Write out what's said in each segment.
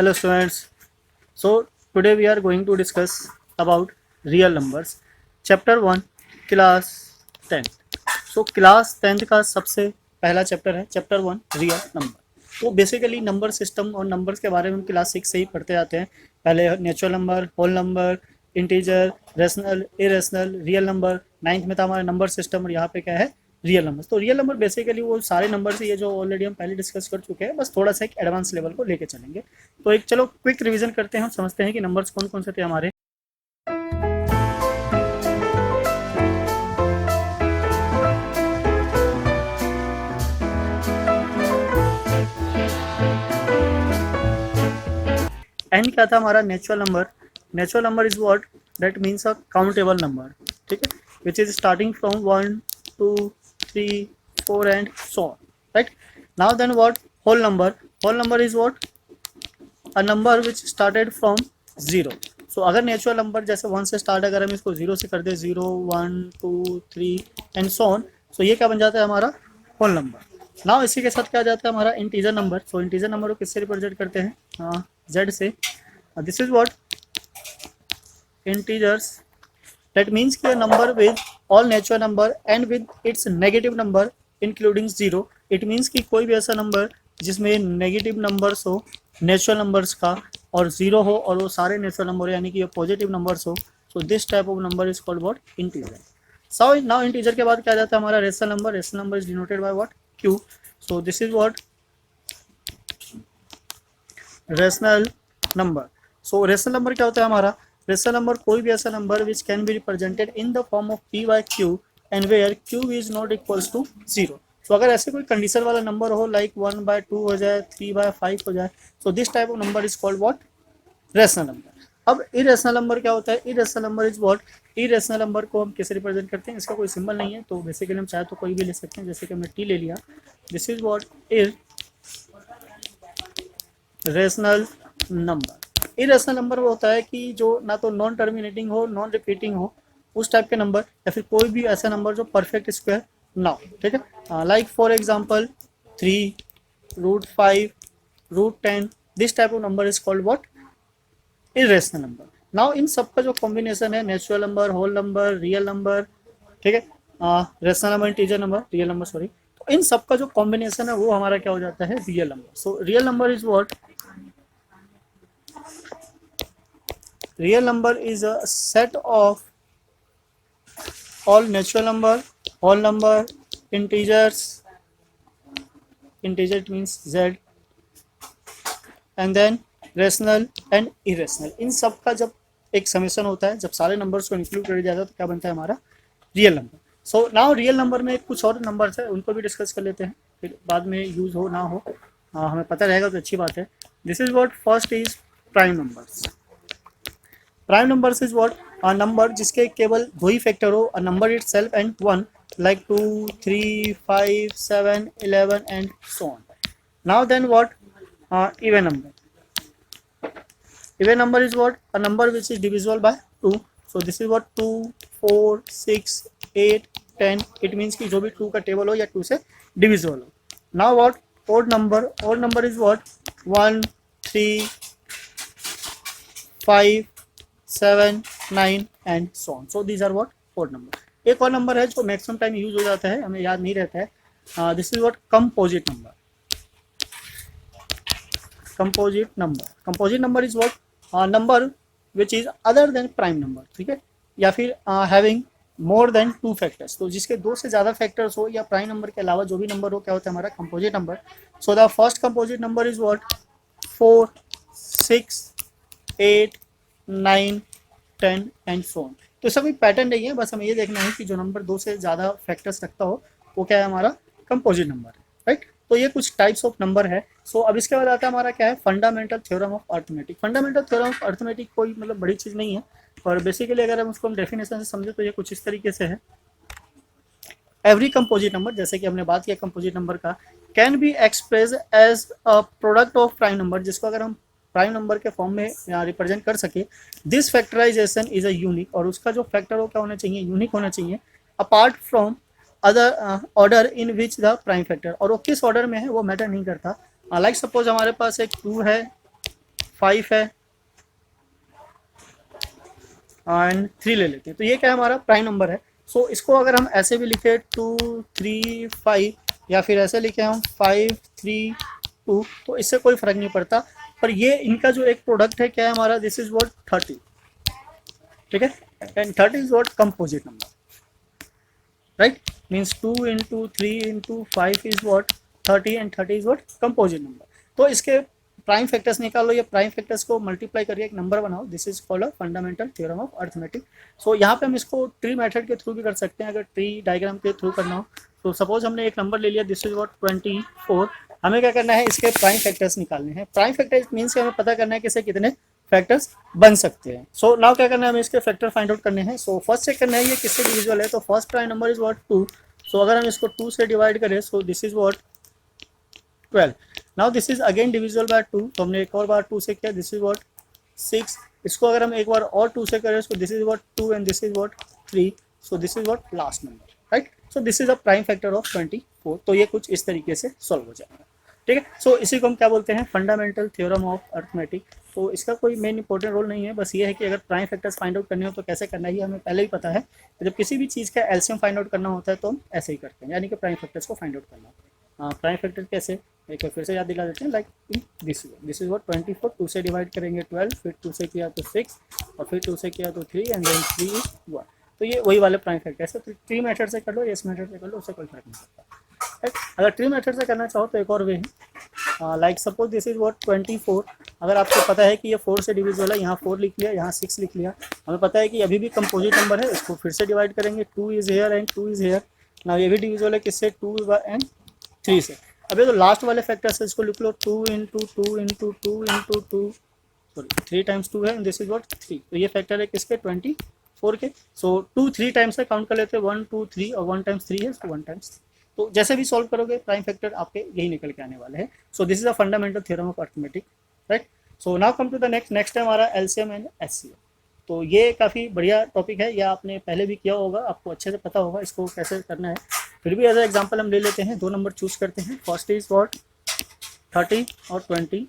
Hello students. So today we are going to discuss about real numbers. Chapter 1 Class 10th. So Class 10th का सबसे पहला chapter है chapter 1 real number. तो basically number system और numbers के बारे में हम क्लास 6 से ही पढ़ते आते हैं. पहले natural number, whole number, integer, rational, irrational, real number. 9th में था हमारा नंबर सिस्टम और यहाँ पे क्या है रियल नंबर. तो रियल नंबर बेसिकली वो सारे नंबर से ये जो ऑलरेडी हम पहले डिस्कस कर चुके हैं, बस थोड़ा सा एक एडवांस लेवल को लेके चलेंगे. तो एक चलो क्विक रिवीजन करते हैं, हम समझते हैं कि नंबर्स कौन कौन से थे हमारे. एन क्या था हमारा natural number. Natural number is what that means a countable number. ठीक है, which is starting from 1 2 3 4 and so on. Right now then what whole number. Whole number is what a number which started from 0. So अगर natural number जैसे 1 से start, अगर हम इसको 0 से कर दे 0 1 2 3 एंड सो ऑन, सो ये क्या बन जाता है हमारा होल नंबर. नाउ इसी के साथ क्या जाता है हमारा इंटीजर नंबर. सो इंटीजर नंबर को किससे रिप्रेजेंट करते हैं, जेड से. This is what integers. That means कि a number with all natural number and with its negative number including 0. It means कि कोई भी ऐसा नंबर जिसमें नेगेटिव नंबर्स हो नेचुरल नंबर्स का और 0 हो और वो सारे नेचुरल नंबर यानी कि ये पॉजिटिव नंबर्स हो. So this type of number is called what integer. So now integer के बाद क्या जाता है हमारा rational number. Rational number is denoted by what Q. So this is what rational number. So rational number क्या होता है हमारा. रेशनल नंबर कोई भी ऐसा number which can be represented in the form of p by q and where q is not equals to 0. So अगर ऐसे कोई कंडीशन वाला नंबर हो लाइक 1/2 हो जाए, 3/5 हो जाए, सो this type of number is called what rational number. अब इरेशनल नंबर क्या होता है. Irrational number is what irrational number को हम कैसे रिप्रेजेंट करते हैं. इसका कोई सिंबल नहीं है, तो बेसिकली हम चाहे तो कोई भी ले सकते हैं. जैसे कि हमने टी ले लिया. This is what irrational number. Irrational number वो होता है कि जो ना तो नॉन टर्मिनेटिंग हो, नॉन रिपीटिंग हो, उस टाइप के नंबर, या फिर कोई भी ऐसा नंबर जो परफेक्ट स्क्वायर ना हो. ठीक है, like for example 3 √5 √10. This type of number is called what irrational number. Now इन सबका जो कॉम्बिनेशन है natural number, whole number, real number, ठीक है, rational number, integer number, real number sorry, तो इन सबका जो कॉम्बिनेशन है वो हमारा क्या हो जाता है real number. So real number is what real number is a set of all natural number, whole number, integers, integer means z, and then rational and irrational. इन सब का जब एक समेशन होता है, जब सारे नंबर्स को इंक्लूड कर दिया जाता है, तो क्या बनता है हमारा real number. So now real number में कुछ और नंबर्स है, उनको भी डिस्कस कर लेते हैं, फिर बाद में यूज हो ना हो हमें पता रहेगा तो अच्छी बात है. This is what first is prime numbers. Prime numbers is what a number जिसके केवल दो ही फैक्टर हो, a number itself and one, like 2 3 5 7 11 and so on. Now then what even number. Even number is what a number which is divisible by 2. So this is what 2 4 6 8 10. It means कि जो भी 2 का table हो या 2 से divisible हो. Now what odd number. Odd number is what 1 3 5 7 9 and so on. So these are what odd number. एक और नंबर है जो मैक्सिमम टाइम यूज हो जाता है, हमें याद नहीं रहता है. This is what composite number. Composite number. Composite number is what number which is other than prime number. ठीक है, या फिर हैविंग मोर देन 2 फैक्टर्स. तो जिसके 2 से ज़्यादा फैक्टर्स हो या प्राइम नंबर के अलावा जो भी नंबर हो, क्या होता है हमारा composite number. So the first composite number is what 4 6 8 9 10 and so on. तो इसका कोई पैटर्न नहीं है, बस हमें ये देखना है कि जो नंबर 2 से ज़्यादा फैक्टर्स रखता हो वो क्या है हमारा कंपोजिट नंबर है. राइट, तो ये कुछ टाइप्स ऑफ नंबर है. सो अब इसके बाद आता है हमारा क्या है fundamental theorem of arithmetic. Fundamental theorem of arithmetic कोई मतलब बड़ी चीज़ नहीं है, और बेसिकली अगर हम उसको डेफिनेशन से समझे तो ये कुछ इस तरीके से है. एवरी कंपोजिट नंबर, जैसे कि हमने बात किया कंपोजिट नंबर का, can be express as a product of prime number, जिसको अगर हम प्राइम नंबर के फॉर्म में रिप्रेजेंट कर सके. This factorization is a unique, और उसका जो फैक्टर हो क्या होना चाहिए यूनिक होना चाहिए, apart from other order in which the prime factor. और वो किस ऑर्डर में है वो मैटर नहीं करता. लाइक सपोज हमारे पास एक 2 है, 5 है एंड 3 ले लेते हैं, तो ये क्या है हमारा प्राइम नंबर है। सो इसको अगर हम ऐसे भी लिखे 2 3 5 या फिर ऐसे लिखे हम 5 3 2, तो इससे कोई फर्क नहीं पड़ता। पर ये इनका जो एक प्रोडक्ट है क्या है हमारा, दिस इज व्हाट 30, ठीक है, and 30 is what composite number, right, means 2 into 3 into 5 is what 30 and 30 is what composite number. तो इसके प्राइम फैक्टर्स निकालो, ये प्राइम फैक्टर्स को मल्टीप्लाई करके एक नंबर बनाओ, this is called a fundamental theorem of arithmetic. So यहाँ पे हम इसको ट्री मेथड के थ्रू भी कर सकते हैं, अगर ट्री डायग्राम के थ्रू करना हो। तो सपोज हमने एक नंबर ले लिया, दिस इज व्हाट 24, हमें क्या करना है, इसके प्राइम फैक्टर्स निकालने हैं। प्राइम फैक्टर्स मीन्स हमें पता करना है कि इससे कितने फैक्टर्स बन सकते हैं। सो नाउ क्या करना है, हमें इसके फैक्टर फाइंड आउट करने हैं। सो फर्स्ट चेक करना है ये किससे डिविजिबल है, तो first prime number is what 2। सो अगर हम इसको 2 से डिवाइड करें, सो this is what 12। Now this is again divisible by 2, तो हमने एक और बार 2 से किया, दिस इज व्हाट 6। इसको अगर हम एक बार और 2 से करें, सो this is what 2 and this is what 3, so this is what last number, right. So this is a prime factor of 24। तो ये कुछ इस तरीके से सॉल्व हो जाएगा, ठीक है। सो इसी को हम क्या बोलते हैं, फंडामेंटल थ्योरम ऑफ अर्थमेटिक। तो इसका कोई मेन इंपॉर्टेंट रोल नहीं है, बस ये है कि अगर प्राइम फैक्टर्स फाइंड आउट करने हो तो कैसे करना है ये हमें पहले ही पता है। तो जब किसी भी चीज़ का एलसीएम फाइंड आउट करना होता है तो हम ऐसे ही करते हैं, यानी कि प्राइम फैक्टर्स को फाइंड आउट करना। प्राइम फैक्टर कैसे, एक बार फिर से याद दिला देते हैं, लाइक दिस इज व्हाट 24, 2 से डिवाइड करेंगे 12, फिर 2 से किया तो 6, और फिर 2 से किया तो 3 एंड देन 3 इज 1। तो ये वही वाले प्राइम फैक्टर्स है। तो ट्री मेथड से कर लो या इस मेथड से कर लो, उससे कोई फर्क नहीं पड़ता, राइट। अगर ट्री मेथड से करना चाहो तो एक और वे है, like suppose this is what 24। अगर आपको पता है कि ये 4 से डिविजिबल है, यहाँ 4 लिख लिया, यहाँ 6 लिख लिया, हमें पता है कि अभी भी कंपोजिट नंबर है, इसको फिर से डिवाइड करेंगे, 2 is hair and 2 is hair. ना ये भी डिविजिबल है किससे, 2 एंड 3 से। अब ये तो लास्ट वाले फैक्टर से, इसको लिख लो 2 into 2 into 2 into 2, sorry 3 times 2 है, दिस इज व्हाट 3। तो ये फैक्टर है किसके, 24 के। सो 2 3 टाइम्स से काउंट कर लेते हैं, 1 2 3, और 1 टाइम्स 3 है, सो 1 टाइम्स 3। तो जैसे भी सॉल्व करोगे प्राइम फैक्टर आपके यही निकल के आने वाले हैं। So this is a fundamental theorem of arithmetic, right. So now come to the next है हमारा एलसीएम एंड एचसीएफ। तो ये काफ़ी बढ़िया टॉपिक है, या आपने पहले भी किया होगा, आपको अच्छे से पता होगा इसको कैसे करना है। फिर भी एज ए एग्जाम्पल हम ले लेते हैं, 2 नंबर चूज करते हैं, फर्स्ट इज व्हाट 30 और 20,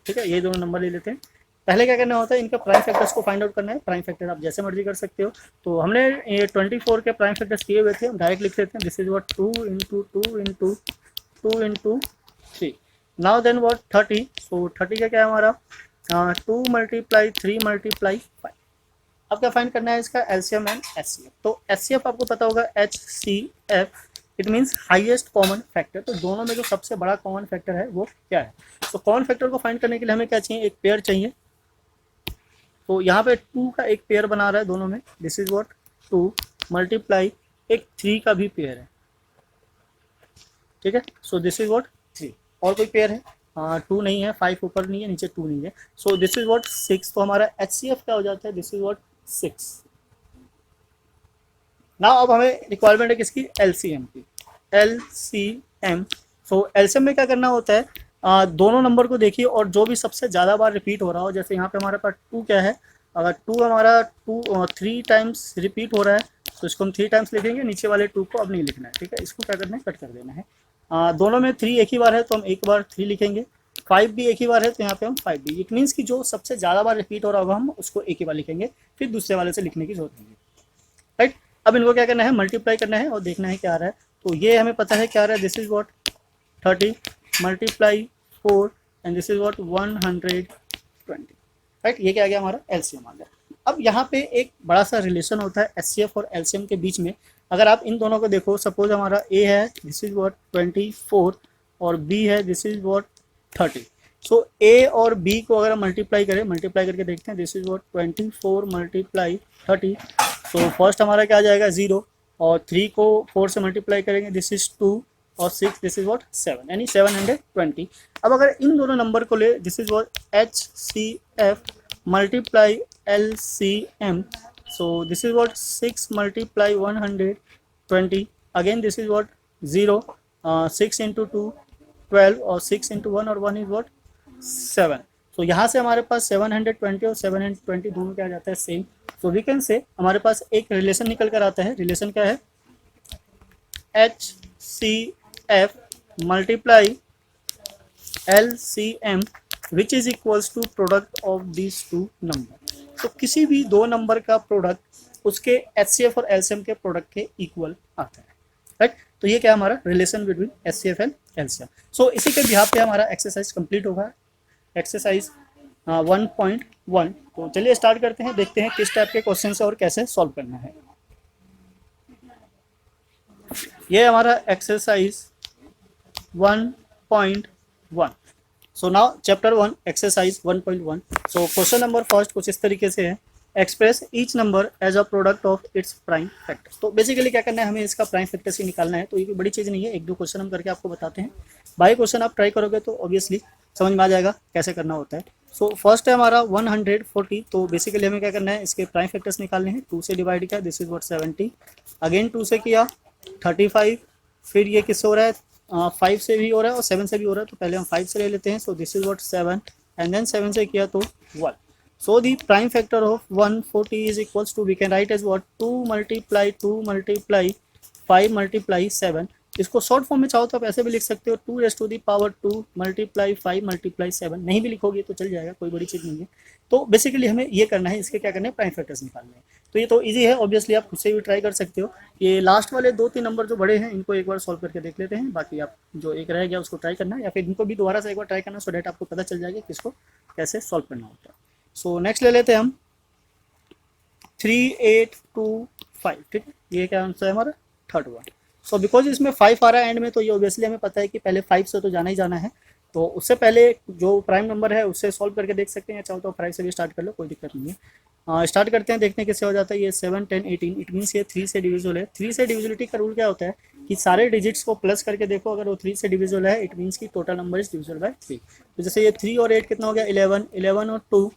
ठीक है, ये दोनों नंबर ले लेते हैं। पहले क्या करना होता है, इनका प्राइम फैक्टर्स को फाइंड आउट करना है। प्राइम फैक्टर आप जैसे मर्जी कर सकते हो। तो हमने ये 24 के प्राइम फैक्टर्स किए हुए थे, हम डायरेक्ट लिख लेते हैं, this is what 2 into 2 into 2 into 3। Now then what 30, so 30 का क्या है हमारा 2 multiply 3 multiply 5। अब क्या फाइंड करना है इसका एलसीएम एंड एचसीएफ। तो एचसीएफ आपको पता होगा, HCF it means highest common factor. तो दोनों में जो सबसे बड़ा कॉमन फैक्टर है वो क्या है। तो कॉमन फैक्टर को फाइंड करने के लिए हमें क्या चाहिए, एक पेयर चाहिए। तो यहाँ पे 2 का एक पेयर बना रहा है दोनों में, दिस इज व्हाट 2 मल्टीप्लाई एक 3 का भी पेयर है, ठीक है। सो दिस इज व्हाट 3, और कोई पेयर है 2 नहीं है, 5 ऊपर नहीं है, नीचे 2 नहीं है। So this is what 6। तो हमारा HCF क्या हो जाता है, दिस इज व्हाट 6। नाउ अब हमें रिक्वायरमेंट है किसकी, LCM की, LCM। सो LCM में क्या करना होता है, दोनों नंबर को देखिए और जो भी सबसे ज़्यादा बार रिपीट हो रहा हो, जैसे यहाँ पे हमारे पास 2 क्या है, अगर 2 हमारा 3 टाइम्स रिपीट हो रहा है तो इसको हम 3 टाइम्स लिखेंगे, नीचे वाले 2 को अब नहीं लिखना है, ठीक है। इसको क्या करना है, कट कर देना है। दोनों में 3 एक ही बार है तो हम एक बार 3 लिखेंगे, 5 भी एक ही बार है तो यहाँ पे हम 5 भी। इट मीन्स कि जो सबसे ज़्यादा बार रिपीट हो रहा होगा हम उसको एक ही बार लिखेंगे, फिर दूसरे वाले से लिखने की जरूरत नहीं है, राइट। अब इनको क्या करना है, मल्टीप्लाई करना है और देखना है क्या आ रहा है। तो ये हमें पता है क्या आ रहा है, this is what 30 multiply 4 and this is what 120, right. ये क्या आ गया, हमारा एलसीएम आ गया। अब यहाँ पे एक बड़ा सा रिलेशन होता है एचसीएफ और एलसीएम के बीच में। अगर आप इन दोनों को देखो, सपोज हमारा ए है, दिस इज व्हाट 24, और बी है, दिस इज व्हाट 30। सो ए और बी को अगर हम मल्टीप्लाई करके देखते हैं, this is what 24 multiply 30। So first हमारा क्या आ जाएगा 0, और 3 को 4 से मल्टीप्लाई करेंगे, दिस इज 2, और 6 दिस इज व्हाट 7, यानी 720। अब अगर इन दोनों नंबर को ले, this is what HCF multiply LCM। So this is what 6 multiply 120, again this is what 0, 6 into 2 12, और 6 into 1 और 1 इज व्हाट 7। सो यहाँ से हमारे पास 720 और 720 दोनों क्या आ जाता है, सेम। सो वी कैन से हमारे पास एक रिलेशन निकल कर आता है। रिलेशन क्या है, HCF multiply LCM which is equals to product of this two number. तो किसी भी दो नंबर का प्रोडक्ट उसके HCF और LCM के प्रोडक्ट के इक्वल आता है, राइट। तो ये क्या हमारा relation between HCF and LCM। सो इसी के बिहाफ पे हमारा एक्सरसाइज कंप्लीट होगा, एक्सरसाइज 1.1। तो चलिए स्टार्ट करते हैं, देखते हैं किस टाइप के क्वेश्चन है और कैसे सॉल्व करना है। ये हमारा exercise 1.1। So now chapter 1 exercise 1.1। सो क्वेश्चन नंबर फर्स्ट कुछ इस तरीके से है, express each number as a product of its prime factors. तो बेसिकली क्या करना है, हमें इसका प्राइम फैक्टर्स ही निकालना है। तो ये कोई बड़ी चीज़ नहीं है, एक दो क्वेश्चन हम करके आपको बताते हैं। बाई क्वेश्चन आप ट्राई करोगे तो ऑब्वियसली समझ में आ जाएगा कैसे करना होता है। सो फर्स्ट है हमारा 140। तो बेसिकली हमें क्या करना है, इसके प्राइम फैक्टर्स निकालने हैं। 2 से डिवाइड किया, दिस इज व्हाट 70, अगेन 2 से किया 35, फिर ये किससे हो रहा है 5 से भी हो रहा है और 7 से भी हो रहा है। तो पहले हम 5 से ले लेते हैं। So this is what 7 and then 7 से किया तो 1। So the prime factor of 140 is equals to, we can write as what 2 multiply 5 multiply 7। इसको शॉर्ट फॉर्म में चाहो तो आप ऐसे भी लिख सकते हो 2 raised to the power 2 multiply 5 multiply 7। नहीं भी लिखोगे तो चल जाएगा, कोई बड़ी चीज़ नहीं है। तो बेसिकली हमें ये करना है, इसके क्या करना है, प्राइम फैक्टर्स निकालने हैं। तो ये तो इजी है, ऑब्वियसली आप खुद से भी ट्राई कर सकते हो। ये लास्ट वाले 2-3 नंबर जो बड़े हैं इनको एक बार सॉल्व करके देख लेते हैं, बाकी आप जो एक रह गया उसको ट्राई करना, या फिर इनको भी दोबारा से एक बार ट्राई करना, सो डेट आपको पता चल जाएगा किसको कैसे सॉल्व करना होता है। सो नेक्स्ट ले लेते हैं हम 3825, ठीक है। ये क्या आंसर है हमारा, थर्ड वन। सो बिकॉज इसमें 5 आ रहा है एंड में, तो ये ऑब्वियसली हमें पता है कि पहले 5 से तो जाना ही जाना है। तो उससे पहले जो प्राइम नंबर है उससे सॉल्व करके देख सकते हैं, या चाहो तो 5 से भी स्टार्ट कर लो, कोई दिक्कत नहीं है। स्टार्ट करते हैं, देखते हैं किससे हो जाता है। ये 7 10 18, इट मीन्स ये 3 से डिविजिबल है। 3 से डिविजिबिलिटी का रूल क्या होता है कि सारे डिजिट्स को प्लस करके देखो, अगर वो 3 से डिविजिबल है इट मीन्स की total number is divisible by 3। तो जैसे ये 3 और 8 कितना हो गया 11, 11 और 2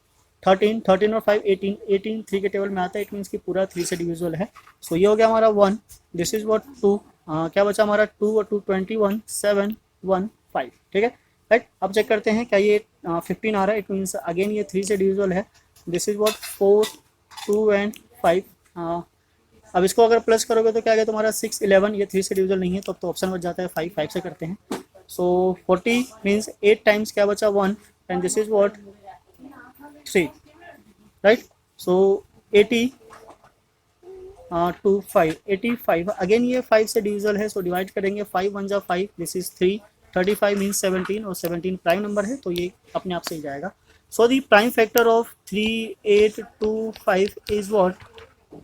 13, 13 और 5 18, 18 3 के टेबल में आता है, इट मीन्स की पूरा 3 से डिविजिबल है। सो ये हो गया हमारा 1, दिस इज व्हाट 2, क्या बचा हमारा 2 और 2 21, 7 1 5, ठीक है, राइट। अब चेक करते हैं क्या ये 15 आ रहा है, इट मीन्स अगेन ये 3 से डिविजिबल है। This is what 4 2 and 5। अब इसको अगर प्लस करोगे तो क्या आ गया तुम्हारा 6 11, ये 3 से डिविजिबल नहीं है, तो अब तो ऑप्शन बच जाता है 5, 5 से करते हैं। सो 40 मीन्स 8 टाइम्स क्या बचा 1 and this is what 3, right. So 80 to 5 85, again ये 5 से डिविजिबल है, सो डिवाइड करेंगे 5 1 जा 5, दिस इज 3, 35 मीन्स 17 और 17 प्राइम नंबर है, तो ये अपने आप से ही जाएगा। So the prime factor of 3825 is what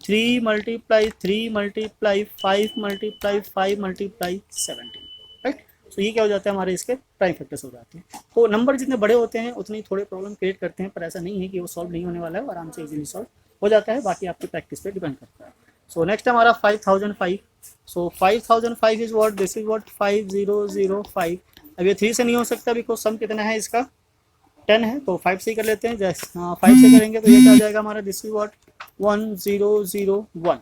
3 multiply 3 multiply 5 multiply 5 multiply 17, right. So ये क्या हो जाता है, हमारे इसके प्राइम फैक्टर्स हो जाते हैं। तो नंबर जितने बड़े होते हैं उतनी थोड़े प्रॉब्लम क्रिएट करते हैं, पर ऐसा नहीं है कि वो सॉल्व नहीं होने वाला है, आराम से इजीली सॉल्व हो जाता है, बाकी आपकी प्रैक्टिस पे डिपेंड करता है। सो नेक्स्ट हमारा 5005। सो 5005 is what, this is what 5005। अब ये 3 से नहीं हो सकता बिकॉज सम कितना है इसका 10 है, तो 5 से ही कर लेते हैं। जैसे 5 से करेंगे तो ये क्या हो जाएगा हमारा, दिस इज व्हाट 1001।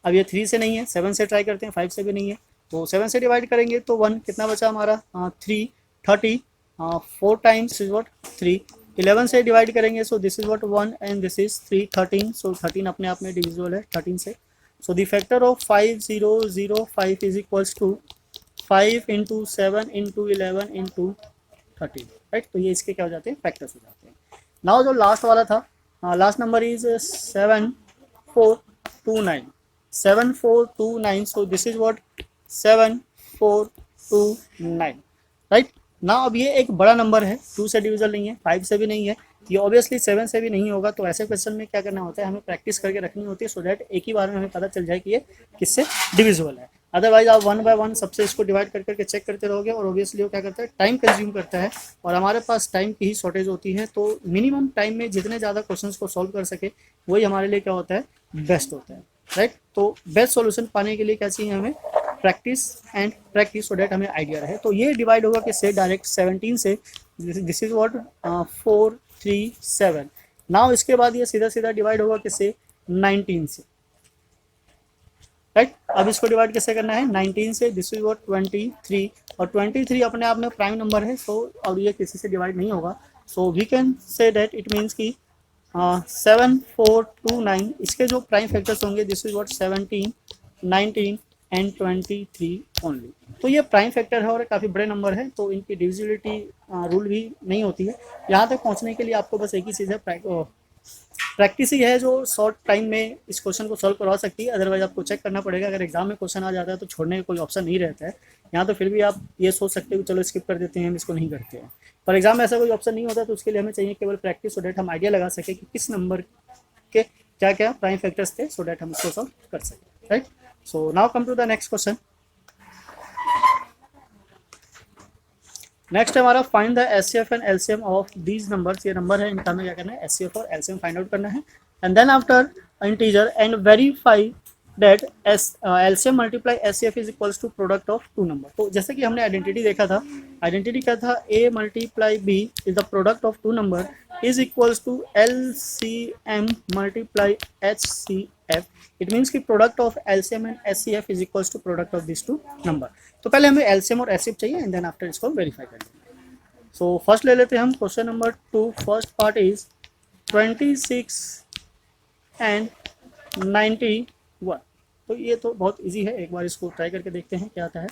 अब ये 3 से नहीं है, 7 से ट्राई करते हैं, 5 से भी नहीं है, तो 7 से डिवाइड करेंगे तो 1 कितना बचा हमारा 3 30, 4 टाइम्स इज व्हाट 3। 11 से डिवाइड करेंगे, so this is what 1 and this is 3 13, so 13 अपने आप में डिविजिबल है 13 से। So the factor of 5005 is equals to 5 into 7 into 11 into 13, right. तो ये इसके क्या हो जाते हैं, फैक्टर्स हो जाते हैं। नाउ जो लास्ट वाला था, last number is 7429, 7429। So this is what 7429, right. ना अब ये एक बड़ा नंबर है, 2 से डिविजिबल नहीं है, 5 से भी नहीं है, ये ऑब्वियसली 7 से भी नहीं होगा। तो ऐसे क्वेश्चन में क्या करना होता है, हमें प्रैक्टिस करके रखनी होती है, सो दैट एक ही बार में हमें पता चल जाए कि ये किससे डिविजिबल है। अदरवाइज आप 1 बाय 1 सबसे इसको डिवाइड कर करके चेक करते रहोगे, और ऑब्वियसली वो क्या करता है, टाइम कंज्यूम करता है, और हमारे पास टाइम की ही शॉर्टेज होती है। तो मिनिमम टाइम में जितने ज़्यादा क्वेश्चंस को सॉल्व कर सके वही हमारे लिए क्या होता है, बेस्ट होता है, राइट। तो बेस्ट सॉल्यूशन पाने के लिए क्या चाहिए हमें, practice and practice, so that हमें आइडिया रहे। तो ये डिवाइड होगा किससे, डायरेक्ट 17 से, दिस इज व्हाट 437। नाउ इसके बाद ये सीधा सीधा डिवाइड होगा किससे, 19 से, राइट। अब इसको डिवाइड कैसे करना है, 19 से, दिस इज व्हाट 23, और 23 अपने आप में प्राइम नंबर है, सो और ये किसी से डिवाइड नहीं होगा। So we can say that it means की 7429 इसके जो प्राइम फैक्टर्स होंगे, this is what 17 19 and 23 only. तो ये प्राइम फैक्टर है और काफ़ी बड़े नंबर है, तो इनकी डिविजिबिलिटी रूल भी नहीं होती है। यहाँ तक पहुँचने के लिए आपको बस एक ही चीज़ है, प्रैक्टिस ही है जो शॉर्ट टाइम में इस क्वेश्चन को सॉल्व करवा सकती है। अदरवाइज आपको चेक करना पड़ेगा, अगर एग्जाम में क्वेश्चन आ जाता है तो छोड़ने का कोई ऑप्शन नहीं रहता है। यहाँ तो फिर भी आप ये सोच सकते हो कि चलो स्किप कर देते हैं, हम इसको नहीं करते हैं, पर एग्जाम में ऐसा कोई ऑप्शन नहीं होता, तो उसके लिए हमें चाहिए केवल प्रैक्टिस, सो डेट हम आइडिया लगा सके कि किस नंबर के क्या क्या प्राइम फैक्टर्स थे, सो डेट हम इसको सॉल्व कर सकें, right. So now come to the next question. Next है हमारा find the HCF and LCM of these numbers. ये नंबर है, इनका हमें क्या करना है, एचसीएफ और एलसीएम फाइंड आउट करना है। And then after integer and verify that LCM multiply HCF is equals to product of two number. तो जैसे कि हमने आइडेंटिटी देखा था, आइडेंटिटी क्या था, A multiply B is the product of two number is equals to LCM multiply HCF. It means कि product of LCM and HCF is equals to product of this two number. तो पहले हमें LCM और HCF चाहिए and then after इसको verify कर लेंगे। So first ले लेते हैं हम question number 2। First part is 26 and 91। तो ये तो बहुत इजी है, एक बार इसको ट्राई करके देखते हैं क्या आता है।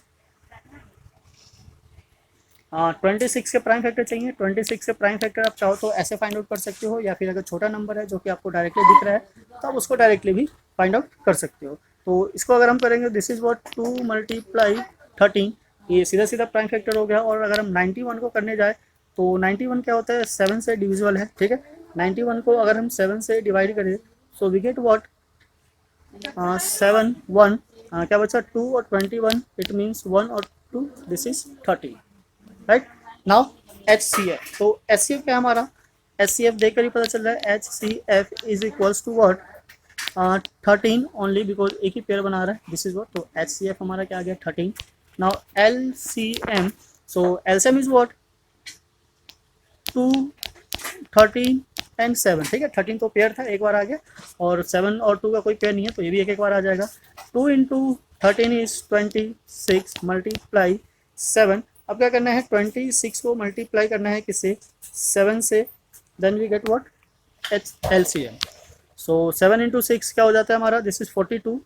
26 के प्राइम फैक्टर चाहिए। 26 के प्राइम फैक्टर आप चाहो तो ऐसे फाइंड आउट कर सकते हो, या फिर अगर छोटा नंबर है जो कि आपको डायरेक्टली दिख रहा है तो आप उसको डायरेक्टली भी फाइंड आउट कर सकते हो। तो इसको अगर हम करेंगे, दिस इज व्हाट 2 मल्टीप्लाई 13, ये सीधा सीधा प्राइम फैक्टर हो गया। और अगर हम 91 को करने जाए तो 91 क्या होता है, 7 से डिविजिबल है, ठीक है। 91 को अगर हम 7 से डिवाइड करें सो वी गेट व्हाट 7 1 क्या बचा 2 और 21, इट मीन्स 1 और 2, this is 13, right. Now HCF, तो HCF क्या है हमारा, HCF देखकर ही पता चल रहा है, HCF is equals to what 13 ओनली, बिकॉज एक ही पेयर बना रहा है, दिस इज व्हाट। तो HCF हमारा क्या आ गया 13। Now LCM, so LCM is what 2 13 and 7, ठीक है। 13 तो पेयर था, एक बार आ गया, और 7 और 2 का कोई पेयर नहीं है तो ये भी एक एक बार आ जाएगा। 2 इंटू 13 इज 26 मल्टीप्लाई 7। अब क्या करना है, 26 को मल्टीप्लाई करना है किससे, 7 से, then we get what LCM। So 7 into 6 क्या हो जाता है हमारा, this is 42।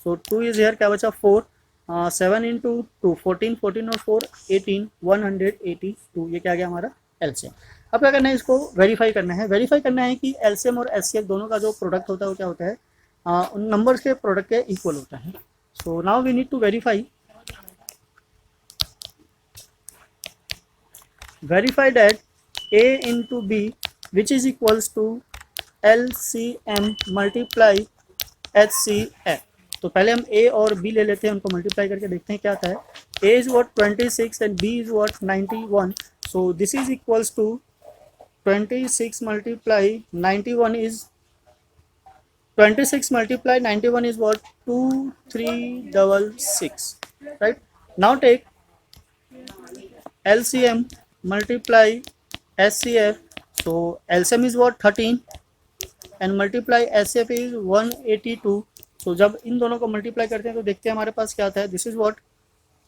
So 2 is here, क्या बचा 4, 7 इंटू 2 14, 14 और 4 18, 182, ये क्या आ गया हमारा LCM। अब क्या करना है, इसको वेरीफाई करना है। वेरीफाई करना है कि LCM और HCF दोनों का जो प्रोडक्ट होता है वो क्या होता है, उन नंबर्स के प्रोडक्ट के इक्वल होता है। So now we need to verify that A into B which is equals to LCM multiply HCF। तो पहले हम A और B ले लेते हैं, उनको मल्टीप्लाई करके देखते हैं क्या आता है। A is what 26 and B is what 91, so this is equals to 26 multiply 91 is 26 multiply 91 is what 2366, right। Now take LCM multiply HCF, so LCM is what 13 and multiply HCF is 182। so जब इन दोनों को multiply करते हैं तो देखते हैं हमारे पास क्या आता है, this is what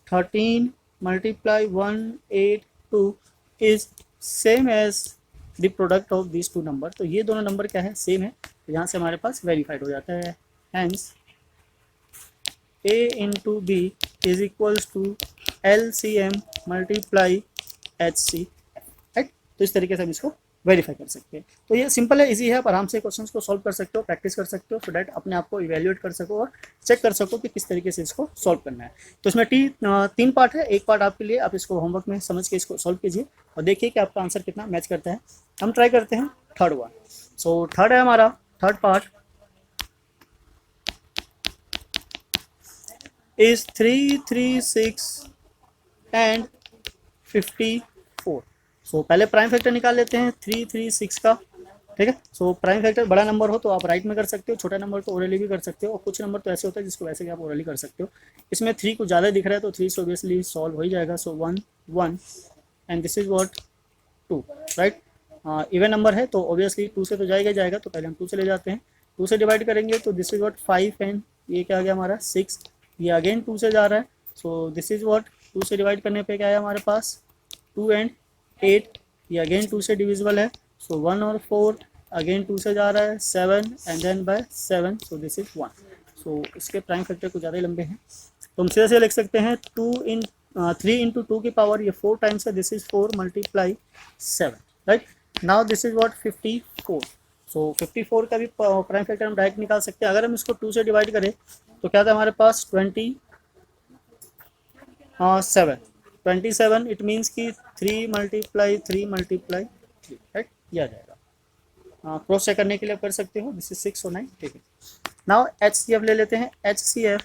13 multiply 182 is same as the product of this two number. तो ये दोनों नंबर क्या है, सेम है, तो यहाँ से हमारे पास वेरीफाइड हो जाता है। Hence A into B is equals to LCM multiply HCF, right. तो इस तरीके से हम इसको वेरीफाई कर सकते हैं। तो ये सिंपल है, इजी है, आप आराम से क्वेश्चंस को सॉल्व कर सकते हो, प्रैक्टिस कर सकते हो, सो डैट अपने आप को इवेल्युएट कर सको और चेक कर सको कि किस तरीके से इसको सॉल्व करना है। तो इसमें 3 पार्ट है, एक पार्ट आपके लिए, आप इसको होमवर्क में समझ के इसको सॉल्व कीजिए और देखिए कि आपका आंसर कितना मैच करता है। हम ट्राई करते हैं थर्ड वन। सो थर्ड है हमारा, थर्ड पार्ट इज 336 एंड 54। सो पहले प्राइम फैक्टर निकाल लेते हैं 336 का, ठीक है। सो प्राइम फैक्टर बड़ा नंबर हो तो आप राइट में कर सकते हो, छोटा नंबर तो ओरली भी कर सकते हो, और कुछ नंबर तो ऐसे होता है जिसको वैसे भी आप ओरली कर सकते हो। इसमें 3 कुछ ज़्यादा दिख रहा है तो 3 से ऑब्वियसली सॉल्व हो ही जाएगा। सो 1 1 and this is what 2, right. Even number है तो ऑब्वियसली 2 से तो जाएगा जाएगा, तो पहले हम 2 से ले जाते हैं। 2 से डिवाइड करेंगे तो दिस इज व्हाट 5 एंड ये क्या आ गया हमारा 6, ये अगेन 2 से जा रहा है। सो दिस इज व्हाट 2 से डिवाइड करने पे क्या है हमारे पास 2 एंड 8, ये अगेन 2 से डिविजिबल है। सो 1 और 4 अगेन 2 से जा रहा है, 7 and then by 7, so this is 1। So इसके प्राइम फैक्टर कुछ ज़्यादा ही लंबे हैं। तो हम सीधे से लिख सकते हैं 3 इंटू 2 की पावर, ये 4 टाइम्स है, this is 4 multiply 7, right. Now this is what 54। सो 54 का भी प्राइम फैक्टर हम डायरेक्ट निकाल सकते हैं। अगर हम इसको 2 से डिवाइड करें तो क्या था हमारे पास 27 इट मीन्स कि 3 मल्टीप्लाई 3 मल्टीप्लाई 3, राइट, ये आ जाएगा। क्रॉस चेक करने के लिए कर सकते हो, दिस इज 6 और 9, ठीक है। नाउ HCF ले लेते हैं, HCF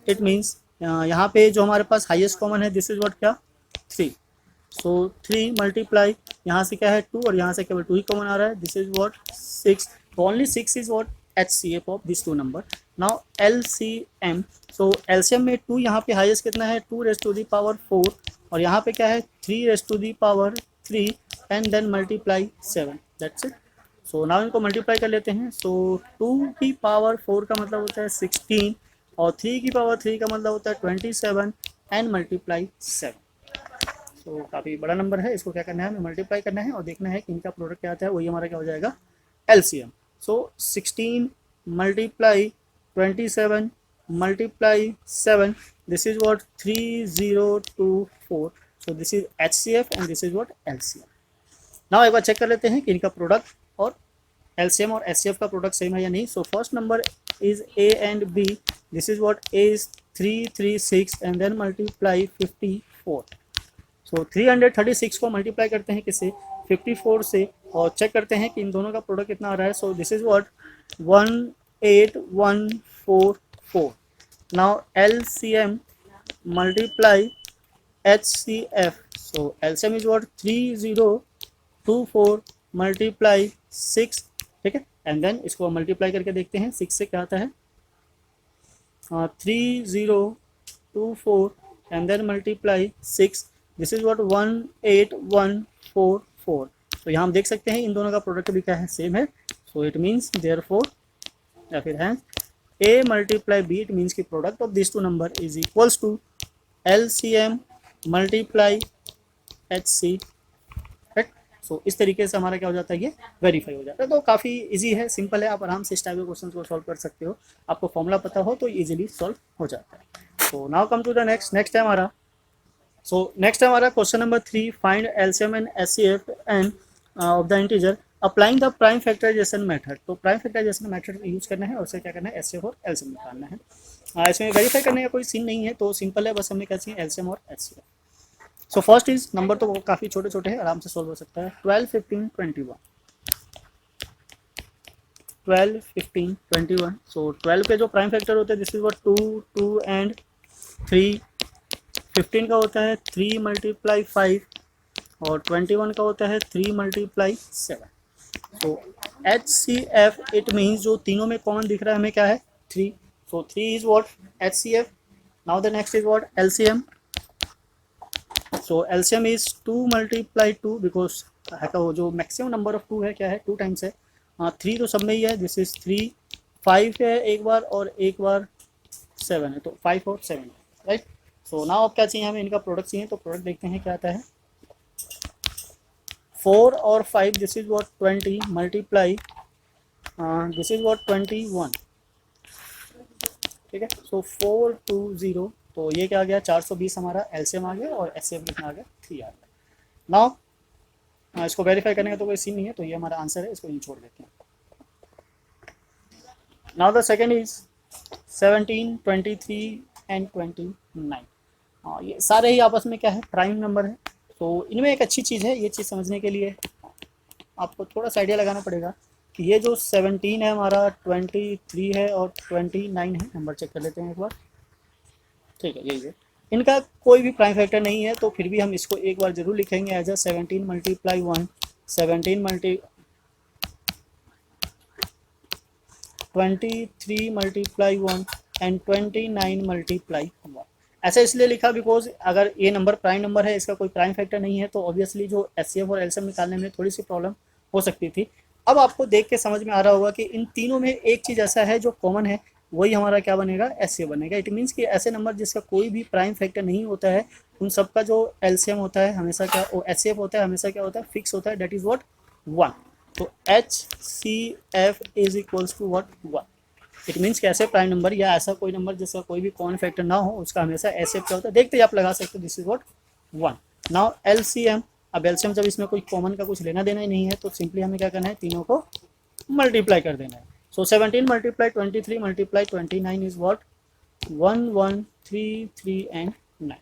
इट मीन्स यहाँ पे जो हमारे पास हाईएस्ट कॉमन है दिस इज व्हाट क्या 3, सो 3 मल्टीप्लाई यहाँ से क्या है 2 और यहाँ से केवल 2 ही कॉमन आ रहा है, this is what 6, only 6 is what HCF of this 2 number. Now LCM, so LCM में 2 यहाँ पे हाईएस्ट कितना है 2 रेज़ टू दी पावर 4 और यहाँ पे क्या है 3 raise to the power 3 and then multiply 7, that's it. So now इनको मल्टीप्लाई कर लेते हैं। सो 2 की पावर 4 का मतलब होता है 16 और 3 की पावर 3 का मतलब होता है 27 एंड मल्टीप्लाई 7। सो काफ़ी बड़ा नंबर है, इसको क्या करना है हमें मल्टीप्लाई करना है और देखना है कि इनका प्रोडक्ट क्या आता है, वही हमारा क्या हो जाएगा LCM। So 16 multiply 27 multiply 7, this is what 3024, so this is HCF and this is what LCM। Now एक बार चेक कर लेते हैं कि इनका प्रोडक्ट और LCM और HCF का प्रोडक्ट सेम है या नहीं। So first number is A and B, this is what A is 336 and then multiply 54। So 336 को मल्टीप्लाई करते हैं किससे 54 से और चेक करते हैं कि इन दोनों का प्रोडक्ट कितना आ रहा है। So this is what 18144। Now LCM multiply HCF, so LCM is what 3024 multiply 6, ठीक है, एंड देन इसको मल्टीप्लाई करके देखते हैं 6 से क्या आता है 3024 and then multiply 6, this is what 18144। तो यहाँ हम देख सकते हैं इन दोनों का प्रोडक्ट भी क्या है सेम है। सो इट मीन्स देयरफॉर या फिर है A multiply B, it means की product of this 2 number is equals to LCM multiply HC, right. So इस तरीके से हमारा क्या हो जाता है ये वेरीफाई हो जाता है। तो काफ़ी इजी है, सिंपल है, आप आराम से इस टाइप के क्वेश्चन को सॉल्व कर सकते हो, आपको फॉर्मूला पता हो तो इजीली सॉल्व हो जाता है। So now come to the next है हमारा। सो नेक्स्ट है हमारा question number 3, find LCM and HCF and of the integer applying the prime factorisation method. तो प्राइम फैक्टराइजेशन मेथड यूज करना है और उससे क्या करना है HCF और LCM निकालना है। इसमें वेरीफाई करने का कोई सीन नहीं है, तो सिंपल है, बस हमें क्या चाहिए LCM और HCF। So first is number तो काफ़ी छोटे छोटे हैं, आराम से सॉल्व हो सकता है। 12 15 21 12 15 21। सो 12 के जो प्राइम फैक्टर होते हैं दिस इज व्हाट 2 2 एंड 3। 15 का होता है 3 मल्टीप्लाई 5 और 21 का होता है 3 multiply 7। So HCF it means जो तीनों में कॉमन दिख रहा है हमें क्या है 3। सो 3 is what HCF। Now the next is what LCM। So LCM is 2 multiply 2 because वो जो मैक्सिमम नंबर ऑफ 2 है क्या है 2 टाइम्स है। 3 तो सब में ही है, दिस इज 3। 5 है एक बार और एक बार 7 है, तो 5 और 7, राइट। सो नाउ अब क्या चाहिए हमें इनका प्रोडक्ट चाहिए, तो प्रोडक्ट देखते हैं क्या आता है 4 और 5, this is what 20 multiply this is what 21, ठीक है। सो 420, तो ये क्या आ गया 420 हमारा LCM आ गया और HCF कितना आ गया 3 आ गया। नाउ इसको वेरीफाई करने का तो कोई सीन नहीं है, तो ये हमारा आंसर है, इसको यूँ छोड़ देते हैं। Now the second is 17 23 and 29। हाँ, ये सारे ही आपस में क्या है प्राइम नंबर है। तो इनमें एक अच्छी चीज़ है, ये चीज़ समझने के लिए आपको थोड़ा सा आइडिया लगाना पड़ेगा कि ये जो 17 है हमारा 23 है और 29 है, नंबर चेक कर लेते हैं एक बार, ठीक है, यही है। इनका कोई भी प्राइम फैक्टर नहीं है, तो फिर भी हम इसको एक बार जरूर लिखेंगे as a 17 multiply 1, 17 23 multiply 1 and 29 multiply 1। ऐसा इसलिए लिखा बिकॉज अगर ये नंबर प्राइम नंबर है, इसका कोई प्राइम फैक्टर नहीं है, तो ऑब्वियसली जो HCF और LCM निकालने में थोड़ी सी प्रॉब्लम हो सकती थी। अब आपको देख के समझ में आ रहा होगा कि इन तीनों में एक चीज़ ऐसा है जो कॉमन है, वही हमारा क्या बनेगा HCF बनेगा। इट मीन्स कि ऐसे नंबर जिसका कोई भी प्राइम फैक्टर नहीं होता है, उन सबका जो LCM होता है हमेशा क्या, HCF होता है हमेशा क्या होता है फिक्स होता है, डेट इज़ व्हाट 1। तो HCF is equals to what 1। It means कि ऐसे प्राइम नंबर या ऐसा कोई नंबर जिसका कोई भी कॉमन फैक्टर ना हो उसका हमेशा एसएफ क्या होता है, देखते ही आप लगा सकते हो, this is what 1। Now LCM, अब एलसीएम जब इसमें कोई कॉमन का कुछ लेना देना ही नहीं है तो सिंपली हमें क्या करना है, तीनों को मल्टीप्लाई कर देना है। सो 17 multiply 23 multiply 29 is what 1133 and 9,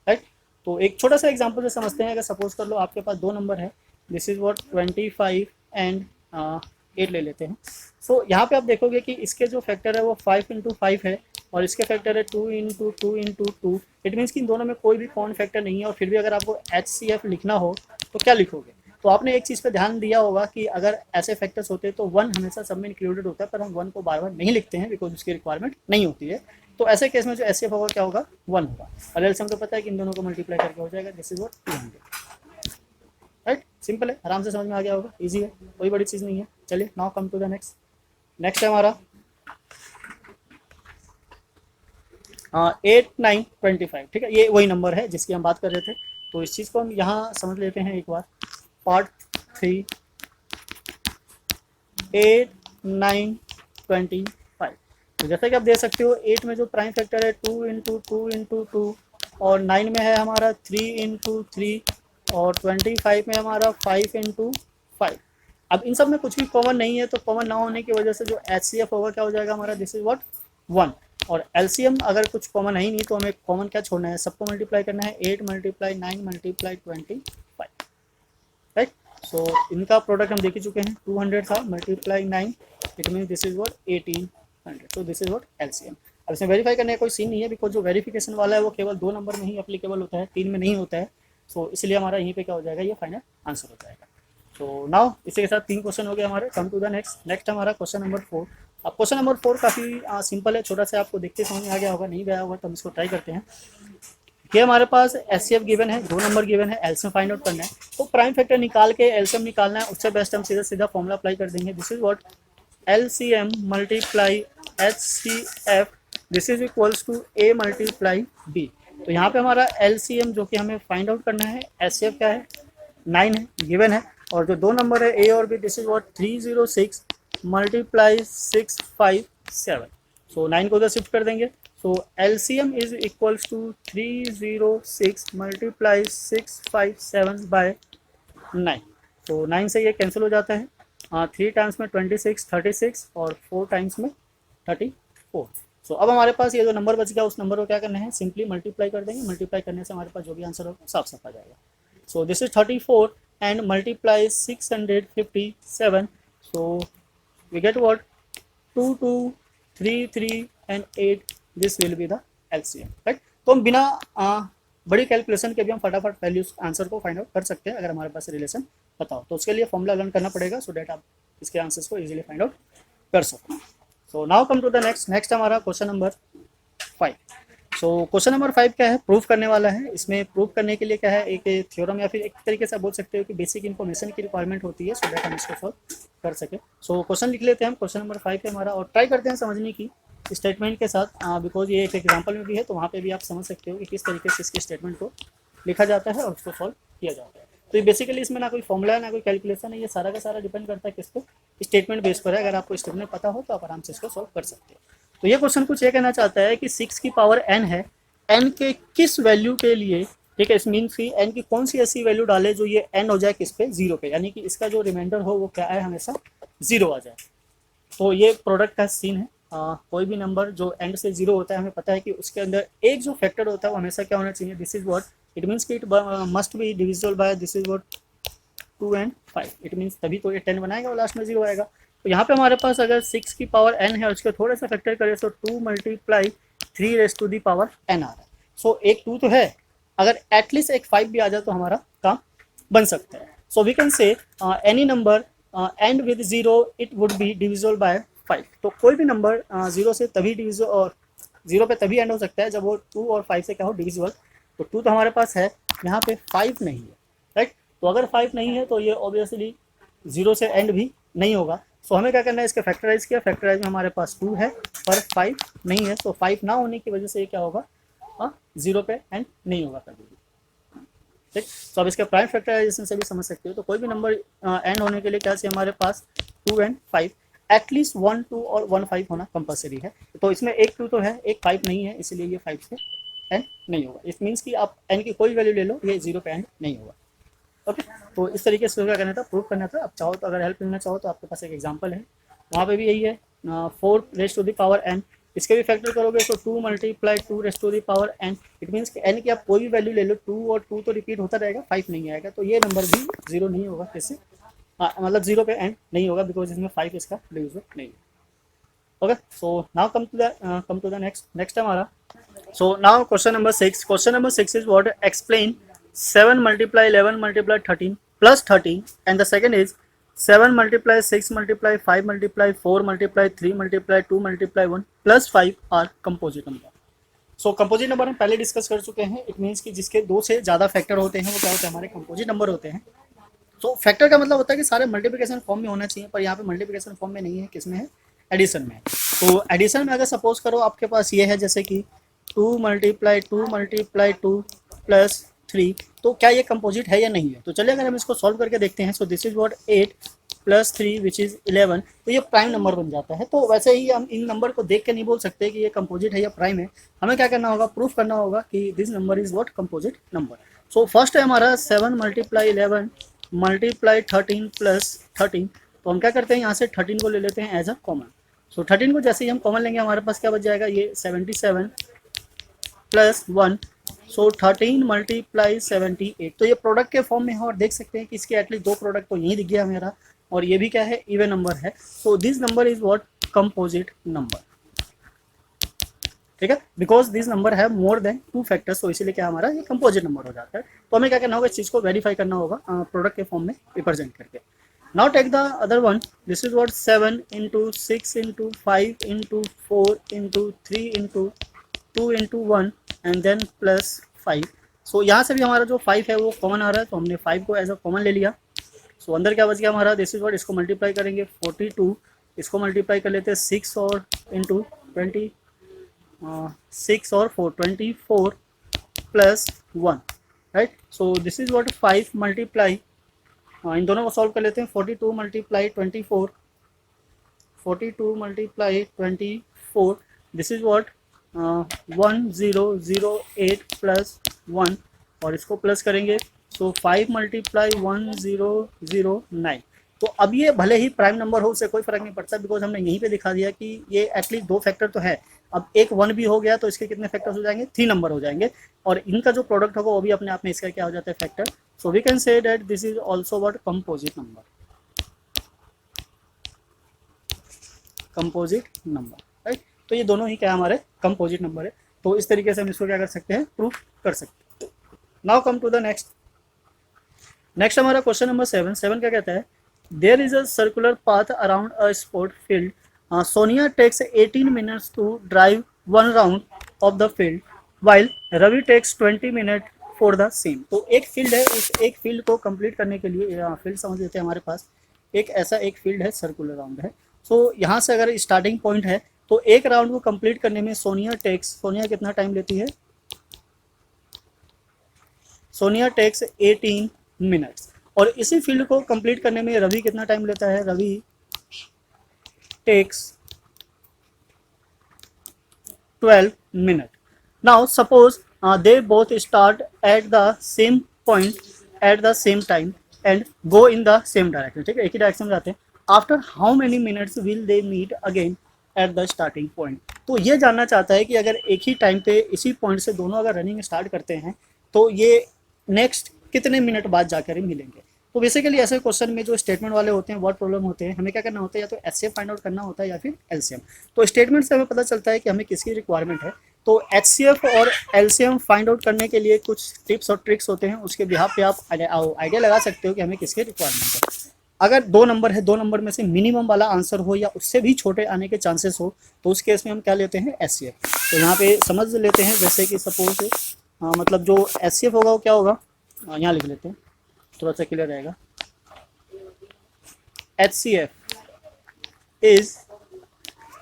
right. तो एक छोटा सा एग्जांपल से समझते हैं। अगर सपोज कर लो आपके पास दो नंबर है, दिस इज व्हाट 25 एंड 8 ले लेते हैं। सो यहाँ पे आप देखोगे कि इसके जो फैक्टर है वो 5 इंटू 5 है और इसके फैक्टर है 2 इंटू 2 इंटू 2। इट मीन्स कि इन दोनों में कोई भी कॉमन फैक्टर नहीं है और फिर भी अगर आपको HCF लिखना हो तो क्या लिखोगे। तो आपने एक चीज़ पे ध्यान दिया होगा कि अगर ऐसे फैक्टर्स होते तो 1 हमेशा सब में इंक्लूडेड होता है, पर हम 1 को बार बार नहीं लिखते हैं बिकॉज उसकी रिक्वायरमेंट नहीं होती है। तो ऐसे केस में जो HCF होगा क्या होगा 1 होगा। और एलसीएम तो पता है कि इन दोनों को मल्टीप्लाई करके हो जाएगा, this is what 200, right. Simple है, आराम से समझ में आ गया होगा, इजी है, कोई बड़ी चीज़ नहीं है। चलिए now come to the next. Next है हमारा 8 9 25, ठीक है। ये वही नंबर है जिसकी हम बात कर रहे थे। तो इस चीज़ को हम यहाँ समझ लेते हैं एक बार। पार्ट 3 8 9 25। तो जैसा कि आप देख सकते हो 8 में जो प्राइम फैक्टर है 2 इंटू 2 इंटू 2 और 9 में है हमारा 3 इंटू 3 और 25 में हमारा 5 इंटू 5। अब इन सब में कुछ भी कॉमन नहीं है तो कॉमन ना होने की वजह से जो HCF होगा क्या हो जाएगा हमारा, दिस इज व्हाट 1। और LCM अगर कुछ कॉमन है ही नहीं तो हमें कॉमन क्या छोड़ना है, सबको मल्टीप्लाई करना है। 8 मल्टीप्लाई 9 मल्टीप्लाई 25, राइट। सो इनका प्रोडक्ट हम देख ही चुके हैं, 200 था multiply 9, it mean this is what 1800। So this is what LCM। अब इसमें वेरीफाई करने का कोई सीन नहीं है बिकॉज जो वेरिफिकेशन वाला है वो केवल 2 नंबर में ही अप्लीकेबल होता है, 3 में नहीं होता है। सो इसलिए हमारा यहीं पे क्या हो जाएगा, ये फाइनल आंसर हो जाएगा। तो नाउ इसी के साथ 3 क्वेश्चन हो गए हमारे। Come to the next. Next हमारा क्वेश्चन नंबर 4। अब क्वेश्चन नंबर 4 काफ़ी सिंपल है, छोटा सा आपको देखते समझ में आ गया होगा, नहीं गया होगा तो हम इसको ट्राई करते हैं। कि हमारे पास HCF गिवन है, 2 नंबर गिवन है, एलसीएम फाइंड आउट करना है। तो प्राइम फैक्टर निकाल के एलसीएम निकालना है, उससे बेस्ट हम सीधा सीधा फॉर्मूला अप्लाई कर देंगे। This is what LCM multiply HCF, this is equals to A multiply B। तो यहाँ पे हमारा LCM जो कि हमें फाइंड आउट करना है, HCF क्या है 9 है गिवन है, और जो 2 नंबर है A और B, this is what 306 multiply 657। So 9 को उधर शिफ्ट कर देंगे। So LCM is equals to 306 multiply 657 by 9। तो 9 से ये कैंसिल हो जाता है, 3 टाइम्स में 26 36 और 4 टाइम्स में 34। सो अब हमारे पास ये जो नंबर बच गया उस नंबर को क्या करना है, सिंपली मल्टीप्लाई कर देंगे। मल्टीप्लाई करने से हमारे पास जो भी आंसर होगा साफ साफ आ जाएगा। सो this is 34 and multiply 657, so we get what 2 2 3 3 and 8, this will be the LCM, right। तो हम बिना बड़ी कैलकुलेशन के भी हम फटाफट वैल्यूज आंसर को फाइंड आउट कर सकते हैं अगर हमारे पास रिलेशन पता हो। तो उसके लिए फॉर्मूला लर्न करना पड़ेगा सो डेट आप इसके आंसर्स को इजीली फाइंड आउट कर सको। So now come to the next. Next हमारा question number 5। So question number 5 क्या है, प्रूफ करने वाला है। इसमें प्रूफ करने के लिए क्या है, एक थ्योरम या फिर एक तरीके से बोल सकते हो कि बेसिक इन्फॉर्मेशन की रिक्वायरमेंट होती है सो दैट हम इसको सॉल्व कर सके। सो क्वेश्चन लिख लेते हैं हम, क्वेश्चन नंबर 5 है हमारा, और ट्राई करते हैं समझने की स्टेटमेंट के साथ, बिकॉज ये एक एग्जाम्पल में भी है तो वहाँ पर भी आप समझ सकते हो कि किस तरीके से इसके स्टेटमेंट को लिखा जाता है और उसको सॉल्व किया जाता है। तो ये बेसिकली इसमें ना कोई फॉर्मूला है ना कोई कैलकुलेशन है, ये सारा का सारा डिपेंड करता है किस पे, स्टेटमेंट बेस पर है। अगर आपको स्टेटमेंट पता हो तो आप आराम से इसको सॉल्व कर सकते हो। तो ये क्वेश्चन कुछ ये कहना चाहता है कि 6 की पावर n है, n के किस वैल्यू के लिए, ठीक है, इस मीन्स की n की कौन सी ऐसी वैल्यू डाले जो ये n हो जाए किस पे 0 पे, यानी कि इसका जो रिमाइंडर हो वो क्या है हमेशा 0 आ जाए। तो ये प्रोडक्ट का सीन है। कोई भी नंबर जो एंड से 0 होता है हमें पता है कि उसके अंदर एक जो फैक्टर होता है वो हमेशा क्या होना चाहिए, this is what it means कि it must be divisible by this is what 2 and 5। It means तभी तो ये 10 बनाएगा और लास्ट में 0 आएगा। तो यहाँ पे हमारे पास अगर 6 की पावर n है और उसके थोड़ा सा फैक्टर करें तो 2 multiply 3 raise to the power n आ रहा है। सो एक 2 तो है, अगर एटलीस्ट एक 5 भी आ जाए तो हमारा काम बन सकता है। So we can say any number end with 0 it would be divisible by 5। तो कोई भी नंबर 0 से तभी डिविजिबल और 0 पे तभी एंड हो सकता है जब वो 2 और 5 से क्या हो डिविजिबल। तो 2 तो हमारे पास है, यहाँ पे 5 नहीं है, राइट। तो अगर 5 नहीं है तो ये ऑब्वियसली 0 से एंड भी नहीं होगा। सो हमें क्या करना है, इसके फैक्टराइज किया, फैक्टराइज में हमारे पास 2 है पर 5 नहीं है। तो 5 ना होने की वजह से ये क्या होगा, 0 पे एंड नहीं होगा कभी भी, ठीक। तो अब इसके प्राइम फैक्टराइजेशन से भी समझ सकते हो। तो कोई भी नंबर एंड होने के लिए क्या चाहिए हमारे पास 2 and 5। एटलीस्ट 1 2 और 1 5 होना कंपलसरी है। तो इसमें एक 2 तो है, एक 5 नहीं है, इसलिए ये 5 से एंड नहीं होगा। इट मीन्स कि आप एन की कोई वैल्यू ले लो, ये 0 पे एंड नहीं होगा। ओके, तो इस तरीके से क्या करना था, प्रूव करना था। अब चाहो तो अगर हेल्प लेना चाहो तो आपके पास एक एग्जांपल है, वहाँ पे भी यही है 4 raise to the power n। इसके भी फैक्टर करोगे तो 2 multiply 2 raise to the power n। It means कि n की आप कोई भी वैल्यू ले लो, 2 और 2 तो रिपीट होता रहेगा, 5 नहीं आएगा, तो ये नंबर भी 0 नहीं होगा। कैसे, मतलब 0 पे एंड नहीं होगा, बिकॉज इसमें 5 इसका डिविजिबल नहीं है। Okay, so now come to the next हमारा। So now question number 6. Question number 6 is what? Explain 7 multiply 11 multiply 13 plus 13, and the second is 7 multiply 6 multiply 5 multiply 4 multiply 3 multiply 2 multiply 1 plus 5 are composite number. So composite number हम पहले discuss कर चुके हैं। It means कि जिसके दो से ज़्यादा फैक्टर होते हैं वो क्या होते हैं, हमारे कंपोजिट नंबर होते हैं। तो फैक्टर का मतलब होता है कि सारे मल्टीप्लिकेशन फॉर्म में होना चाहिए, पर यहाँ पे मल्टीप्लिकेशन फॉर्म में नहीं है, किसमें है, एडिशन में। तो एडिशन में अगर सपोज करो आपके पास ये है, जैसे कि 2 मल्टीप्लाई 2 प्लस 3, तो क्या ये कंपोजिट है या नहीं है। तो चलिए अगर हम इसको सॉल्व करके देखते हैं। So this is what 8 plus 3 which is 11, तो ये प्राइम नंबर बन जाता है। तो वैसे ही हम इन नंबर को देख के नहीं बोल सकते कि ये कंपोजिट है या प्राइम है। हमें क्या करना होगा, प्रूफ करना होगा कि this number is what composite number. So first है हमारा 7 मल्टीप्लाई 11 मल्टीप्लाई 13 प्लस 13। तो हम क्या करते हैं, यहाँ से 13 को ले लेते हैं एज अ कॉमन। सो 13 को जैसे ही हम कॉमन लेंगे हमारे पास क्या बच जाएगा, ये 77 प्लस 1। सो 13 मल्टीप्लाई 78। तो ये प्रोडक्ट के फॉर्म में है, और देख सकते हैं कि इसके एटलीस्ट दो प्रोडक्ट तो यहीं दिख गया मेरा, और ये भी क्या है, इवन नंबर है। So this number is what composite number. ठीक है, बिकॉज दिस नंबर है मोर देन 2 फैक्टर्स, तो इसीलिए क्या हमारा ये कंपोजिट नंबर हो जाता है। तो हमें क्या करना होगा, इस चीज़ को वेरीफाई करना होगा प्रोडक्ट के फॉर्म में रिप्रेजेंट करके। Now take the other one. This is what 7 into 6 into 5 into 4 into 3 into 2 into 1 and then plus 5। So यहाँ से भी हमारा जो 5 है वो कॉमन आ रहा है, तो हमने 5 को एज अ कॉमन ले लिया। सो अंदर क्या बच गया हमारा, दिस इज व्हाट, इसको मल्टीप्लाई करेंगे 42, इसको मल्टीप्लाई कर लेते हैं 6 और इंटू 20, 6 और 4 24 plus 1, right. So this is what 5 multiply, इन दोनों को सॉल्व कर लेते हैं। 42 multiply 24, 42 multiply 24, this is what 1008 plus 1, और इसको प्लस करेंगे। So 5 multiply 1009। तो अब ये भले ही प्राइम नंबर हो, उससे कोई फर्क नहीं पड़ता, बिकॉज हमने यहीं पे दिखा दिया कि ये एटलीस्ट 2 फैक्टर तो है। अब एक 1 भी हो गया तो इसके कितने फैक्टर्स हो जाएंगे, 3 नंबर हो जाएंगे, और इनका जो प्रोडक्ट होगा वो भी अपने आप में इसका क्या हो जाता है, factor. So we can say that this is also what composite number, composite number, right. तो ये दोनों ही क्या हमारे कंपोजिट नंबर है। तो इस तरीके से हम इसको क्या कर सकते हैं, प्रूफ कर सकते हैं। Now come to the next हमारा क्वेश्चन नंबर 7 क्या कहता है, there is a circular path around a sport field, Sonia takes 18 minutes to drive 1 round of the field while Ravi takes 20 minute for the same. तो एक field है, उस एक field को कंप्लीट करने के लिए, फील्ड समझ लेते हैं हमारे पास एक ऐसा एक फील्ड है, सर्कुलर राउंड है। सो यहाँ से अगर स्टार्टिंग पॉइंट है तो एक राउंड को कंप्लीट करने में सोनिया कितना टाइम लेती है, सोनिया टेक्स 18 मिनट्स। और इसी फील्ड को कंप्लीट करने में रवि कितना टाइम लेता है, Ravi takes 12 minute. Now suppose they both start at the same point at the same time and go in the same direction। ठीक है, एक ही डायरेक्शन में जाते हैं। After how many minutes will they meet again at the starting point. तो ये जानना चाहता है कि अगर एक ही टाइम पे इसी पॉइंट से दोनों अगर रनिंग स्टार्ट करते हैं तो ये नेक्स्ट कितने मिनट बाद जाकर मिलेंगे। तो बेसिकली ऐसे क्वेश्चन में जो स्टेटमेंट वाले होते हैं, वर्ड प्रॉब्लम होते हैं, हमें क्या करना होता है, या तो एचसीएफ फाइंड आउट करना होता है या फिर एलसीएम। तो स्टेटमेंट से हमें पता चलता है कि हमें किसकी रिक्वायरमेंट है। तो एचसीएफ और एलसीएम फाइंड आउट करने के लिए कुछ टिप्स और ट्रिक्स होते हैं, उसके बिहाफ पे आप आइडिया लगा सकते हो कि हमें किसकी रिक्वायरमेंट है। अगर 2 नंबर है, 2 नंबर में से मिनिमम वाला आंसर हो या उससे भी छोटे आने के चांसेस हो, तो उस केस में हम क्या लेते हैं, एचसीएफ। तो यहाँ पे समझ लेते हैं, जैसे कि सपोज मतलब जो एचसीएफ होगा वो क्या होगा, यहाँ लिख लेते हैं, थोड़ा सा क्लियर रहेगा। HCF is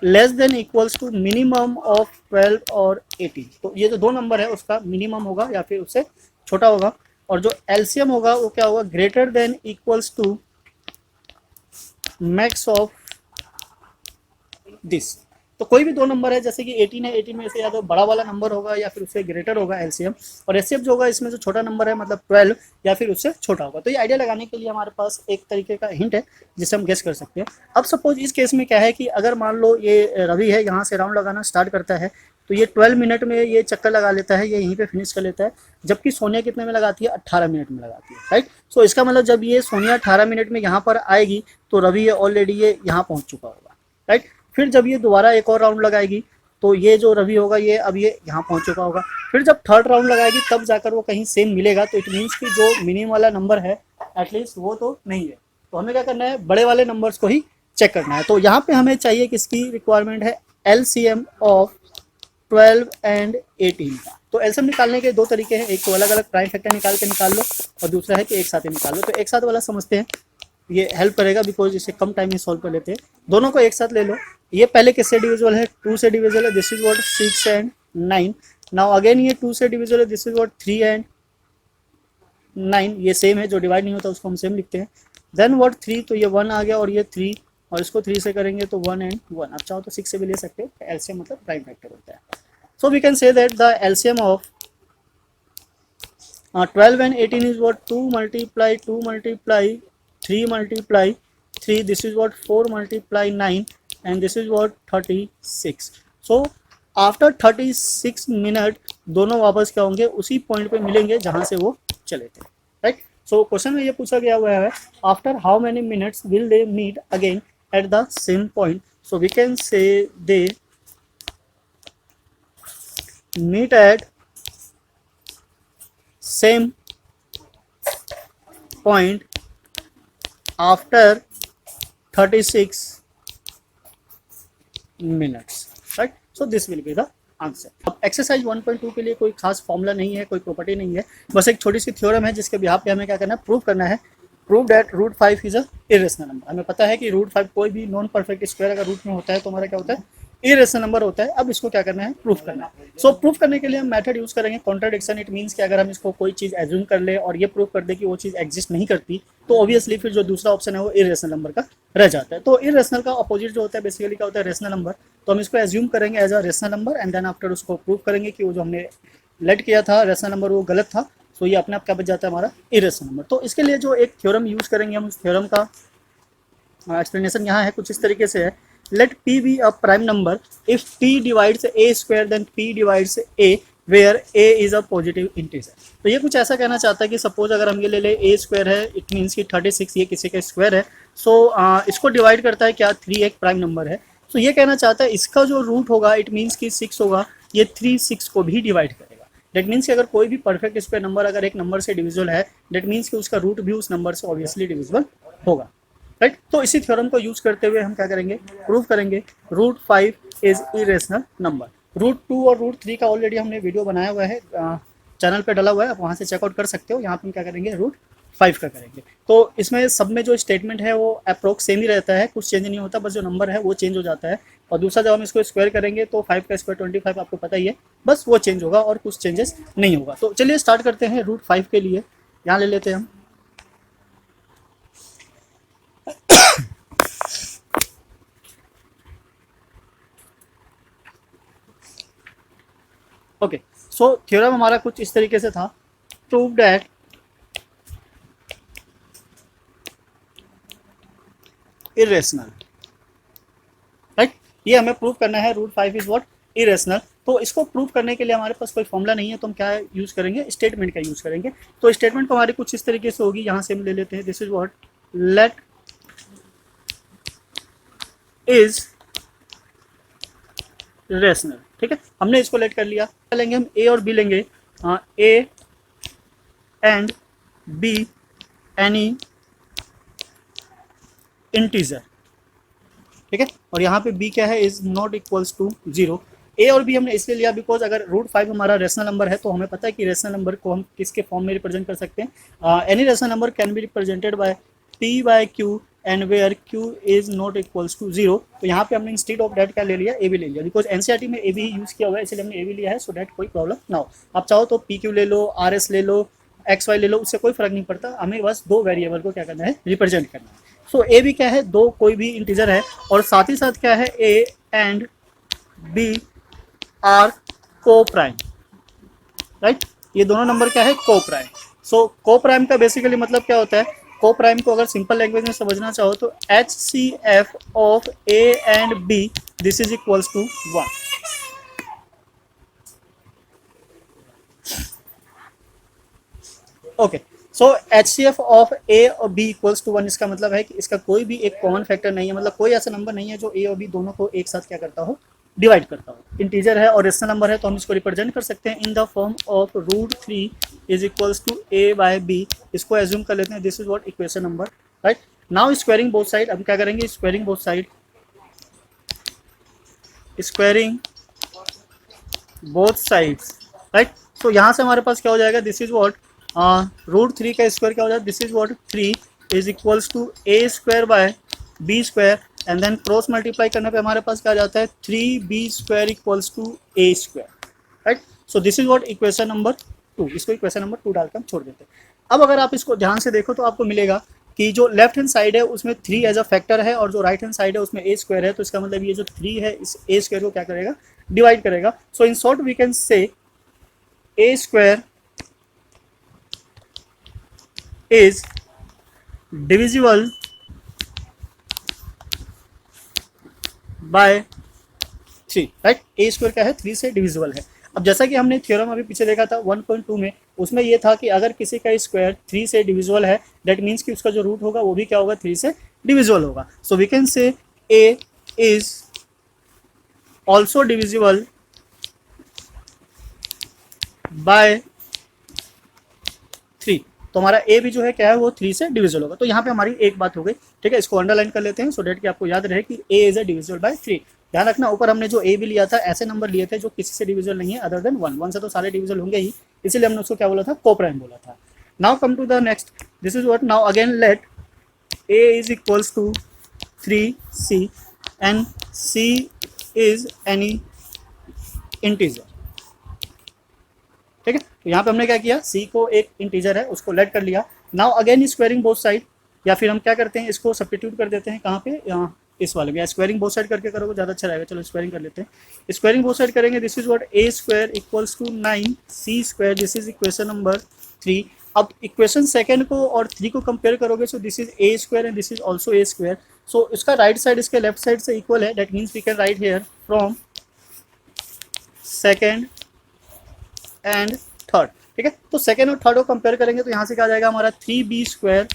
less than equals to minimum of 12 और 18। तो ये जो 2 नंबर है उसका मिनिमम होगा या फिर उससे छोटा होगा, और जो एलसीएम होगा वो क्या होगा, greater than equals to max of this. तो कोई भी दो नंबर है, जैसे कि 18 है, 18 में से या तो बड़ा वाला नंबर होगा या फिर उससे ग्रेटर होगा एलसीएम, और एचसीएफ जो होगा इसमें जो छोटा नंबर है मतलब 12 या फिर उससे छोटा होगा। तो ये आइडिया लगाने के लिए हमारे पास एक तरीके का हिंट है जिससे हम गेस कर सकते हैं। अब सपोज इस केस में क्या है कि अगर मान लो ये रवि है, यहाँ से राउंड लगाना स्टार्ट करता है, तो ये 12 मिनट में ये चक्कर लगा लेता है, ये यहीं पे फिनिश कर लेता है, जबकि सोनिया कितने में लगाती है, 18 मिनट में लगाती है, राइट। सो इसका मतलब जब ये सोनिया 18 मिनट में यहाँ पर आएगी तो रवि ऑलरेडी ये यहाँ पहुँच चुका होगा, राइट। फिर जब ये दोबारा एक और राउंड लगाएगी तो ये जो रवि होगा ये अब ये यहाँ पहुँच चुका होगा। फिर जब थर्ड राउंड लगाएगी तब जाकर वो कहीं सेम मिलेगा, तो इट मीन्स कि जो मिनिमम वाला नंबर है एटलीस्ट वो तो नहीं है। तो हमें क्या करना है, बड़े वाले नंबर्स को ही चेक करना है। तो यहाँ पे हमें चाहिए किसकी रिक्वायरमेंट है, एलसीएम ऑफ 12 एंड 18 का। तो एलसीएम निकालने के दो तरीके हैं, एक तो अलग अलग प्राइम फैक्टर निकाल के निकाल लो और दूसरा है कि एक साथ ही निकाल लो। तो एक साथ वाला समझते हैं, ये हेल्प करेगा बिकॉज इसे कम टाइम में सॉल्व कर लेते हैं। दोनों को एक साथ ले लो। ये पहले किससे डिविजिबल है, 2 से डिविजिबल है, this is what 6 and 9। Now again ये 2 से डिविजिबल है, दिस इज व्हाट 3 एंड 9। ये सेम है, जो डिवाइड नहीं होता उसको हम सेम लिखते हैं। देन व्हाट 3, तो ये 1 आ गया और ये 3, और इसको 3 से करेंगे तो 1 एंड 1। अब चाहो तो 6 से भी ले सकते हैं, एलसीएम मतलब प्राइम फैक्टर होता है। So we can say that the LCM of 12 and 18 is what 2 multiply 2 multiply 3 multiply 3, this is what 4 multiply 9 and this is what 36. So after 36 minute दोनों वापस क्या होंगे, उसी पॉइंट पे मिलेंगे जहां से वो चले थे, राइट। सो क्वेश्चन में ये पूछा गया हुआ है, after how many minutes will they meet again at the same point. So we can say they meet at same point after 36 minutes, right? So this will be the answer. अब exercise 1.2 के लिए कोई खास formula नहीं है, कोई property नहीं है, बस एक छोटी सी थ्योरम है जिसके बिहाफ पे हमें क्या करना है, प्रूव करना है। Prove that root 5 is a irrational number. हमें पता है कि रूट 5 कोई भी नॉन परफेक्ट स्क्वायर अगर रूट में होता है तो हमारा क्या होता है, इरेशनल नंबर होता है। अब इसको क्या करना है, प्रूफ करना है। सो प्रूफ करने के लिए हम मेथड यूज करेंगे कॉन्ट्राडिक्शन। इट मींस कि अगर हम इसको कोई चीज एज्यूम कर ले और ये प्रूफ कर दे कि वो चीज एग्जिस्ट नहीं करती, तो ऑब्वियसली फिर जो दूसरा ऑप्शन है वो इरेशनल नंबर का रह जाता है। तो इरेशनल का अपोजिट जो होता है बेसिकली क्या होता है, रेशनल नंबर। तो हम इसको एज्यूम करेंगे as a rational number and then after उसको प्रूव करेंगे कि वो जो हमने लेट किया था रेशनल नंबर वो गलत था। सो ये अपने आप क्या बच जाता है, हमारा इरेशनल नंबर। तो इसके लिए जो एक थ्योरम यूज करेंगे हम, उस थ्योरम का एक्सप्लेनेशन यहाँ है, कुछ इस तरीके से है। Let P be a prime number if P divides A square then P divides A where A is a positive integer। तो ये कुछ ऐसा कहना चाहता है कि सपोज अगर हम ये ले ले A स्क्वायर है, इट मीन्स कि 36 ये किसी का स्क्वायर है। सो इसको डिवाइड करता है क्या, 3 एक प्राइम नंबर है। सो ये कहना चाहता है इसका जो रूट होगा इट मीन्स कि 6 होगा, ये 3 6 को भी डिवाइड करेगा। डेट मीन्स कि अगर कोई भी परफेक्ट स्क्वायर नंबर अगर एक नंबर से डिविजिबल है, डेट मीन्स कि उसका रूट भी उस नंबर से ऑब्वियसली डिविजिबल होगा, राइट। तो इसी थ्योरम को यूज करते हुए हम क्या करेंगे, प्रूव करेंगे root 5 is irrational number. Root 2 और रूट 3 का ऑलरेडी हमने वीडियो बनाया हुआ है, चैनल पे डाला हुआ है, आप वहाँ से चेकआउट कर सकते हो। यहाँ पे हम क्या करेंगे, रूट 5 का करेंगे। तो इसमें सब में जो स्टेटमेंट है वो अप्रोक्स सेम ही रहता है, कुछ चेंज नहीं होता, बस जो नंबर है वो चेंज हो जाता है। और दूसरा जब हम इसको स्क्वायर करेंगे तो 5 का स्क्वायर 25 आपको पता ही है, बस वो चेंज होगा और कुछ चेंजेस नहीं होगा। तो चलिए स्टार्ट करते हैं रूट 5 के लिए। यहाँ ले लेते हैं हम ओके। सो थ्योरम हमारा कुछ इस तरीके से था, प्रूव दैट इरेशनल, राइट। ये हमें प्रूव करना है, रूट 5 इज व्हाट, इरेशनल। तो इसको प्रूव करने के लिए हमारे पास कोई फॉर्मूला नहीं है, तो हम क्या यूज करेंगे, स्टेटमेंट का यूज करेंगे। तो स्टेटमेंट हमारी कुछ इस तरीके से होगी, यहाँ से हम ले लेते हैं, this is what, let is rational. ठीक है, हमने इसको लेट कर लिया। लेंगे हम ए और बी लेंगे, ए एंड बी एनी इंटीजर, ठीक है। और यहाँ पे बी क्या है, इज नॉट इक्वल्स टू 0। ए और बी हमने इसलिए लिया बिकॉज अगर रूट 5 हमारा रेशनल नंबर है तो हमें पता है कि रेशनल नंबर को हम किसके फॉर्म में रिप्रेजेंट कर सकते हैं, any rational number can be represented by p by q and where q is not equals to 0। तो यहाँ पे हमने इंस्टेड ऑफ डेट क्या ले लिया, ए बी ले लिया, बिकॉज एनसीईआरटी में ए बी यूज किया हुआ है, इसलिए हमने ए बी लिया है, सो डेट कोई प्रॉब्लम ना हो। आप चाहो तो पी क्यू ले लो, आर एस ले लो, एक्स वाई ले लो, उससे कोई फर्क नहीं पड़ता, हमें बस दो वेरिएबल को क्या करना है, रिप्रेजेंट करना है। सो ए भी क्या है, दो कोई भी इंटीजर है, और साथ ही साथ क्या है, ए and B are coprime, right. ये दोनों नंबर क्या है, को प्राइम। सो को प्राइम का बेसिकली मतलब क्या होता है, को प्राइम को अगर सिंपल लैंग्वेज में समझना चाहो तो H C F of A and B this is equals to 1। Okay, so H C F of A और बी इक्वल्स टू 1 इसका मतलब है कि इसका कोई भी एक कॉमन फैक्टर नहीं है, मतलब कोई ऐसा नंबर नहीं है जो ए और बी दोनों को एक साथ क्या करता हो, डिवाइड करता हो। इंटीजर है और रेशनल नंबर है तो हम इसको रिप्रेजेंट कर सकते हैं in the form of √3 is equals to a by b. इसको एज्यूम कर लेते हैं, this is what equation number, right. Now squaring both side, अब क्या करेंगे, squaring both side, squaring both sides, right. तो यहाँ से हमारे पास क्या हो जाएगा, दिस इज व्हाट √3 का स्क्वायर क्या हो जाएगा, this is what 3 is equals to a square by b square and then cross multiply करने पे हमारे पास क्या आ जाता है 3b square equals to a square, right. So this is what equation number 2। इसको इक्वेशन नंबर 2 डालकर हम छोड़ देते हैं। अब अगर आप इसको ध्यान से देखो तो आपको मिलेगा कि जो लेफ्ट हैंड साइड है उसमें 3 एज अ फैक्टर है और जो राइट हैंड साइड है उसमें ए स्क्वायर है, तो इसका मतलब ये जो 3 है इस ए स्क्वायर को क्या करेगा, डिवाइड करेगा। So in short we can say A square is divisible by 3, right. A square क्या है, 3 से डिविजिबल है। अब जैसा कि हमने थ्योरम अभी पीछे देखा था 1.2 में, उसमें ये था कि अगर किसी का स्क्वायर 3 से डिविजिबल है दैट मीन्स कि उसका जो रूट होगा वो भी क्या होगा, 3 से डिविजिबल होगा। So we can say a is also divisible by 3। तो हमारा ए भी जो है क्या है वो 3 से डिविजिबल होगा। तो यहाँ पे हमारी एक बात हो गई, ठीक है। इसको अंडरलाइन कर लेते हैं सो डेट कि आपको याद रहे कि ए इज अ डिविजिबल बाय 3। ध्यान रखना ऊपर हमने जो ए भी लिया था ऐसे नंबर लिए थे जो किसी से डिविजिबल नहीं है अदर देन 1 से तो सारे डिविजिबल होंगे ही, इसीलिए हमने उसको क्या बोला था, को प्राइम बोला था। Now come to the next, this is what, now again let a is equals to 3c and c is any integer, ठीक है। तो यहाँ पे हमने क्या किया, c को एक इंटीजर है उसको लेट कर लिया। Now again squaring both side, या फिर हम क्या करते हैं इसको सब्स्टिट्यूट कर देते हैं कहाँ पे, यहाँ इस वाले में, स्क्वायरिंग बोथ साइड करके करोगे ज़्यादा अच्छा रहेगा। चलो स्क्वायरिंग कर लेते हैं। स्क्वायरिंग बोथ साइड करेंगे, this is what a square equals to 9c square, this is equation number 3। अब इक्वेशन सेकंड को और 3 को कंपेयर करोगे so this is A square and this is also A square. So इसका right side इसके left side से equal है, that means we can write here from second and third, ठीक है। तो सेकेंड और थर्ड को कंपेयर करेंगे तो यहाँ से क्या आ जाएगा हमारा 3b square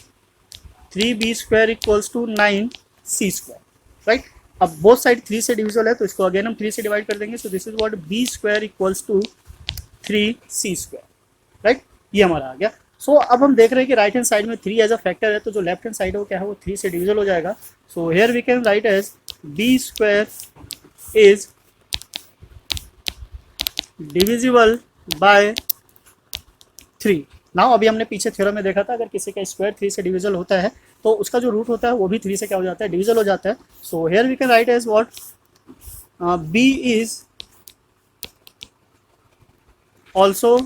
equals to 9c square, right. अब बोथ साइड 3 से डिविजिबल है तो इसको अगेन हम 3 से डिवाइड कर देंगे। So this is what b square equals to 3c square, right. ये हमारा आ गया। सो अब हम देख रहे हैं कि राइट हैंड साइड में 3 एज अ फैक्टर है तो जो लेफ्ट हैंड साइड है वो क्या है, वो 3 से डिविजिबल हो जाएगा। So here we can write as b square is divisible by 3। Now अभी हमने पीछे थ्योरम में देखा था अगर किसी का स्क्वायर 3 से डिविजिबल होता है तो उसका जो रूट होता है वो भी 3 से क्या हो जाता है, डिविजिबल हो जाता है। So here we can write as what, b is also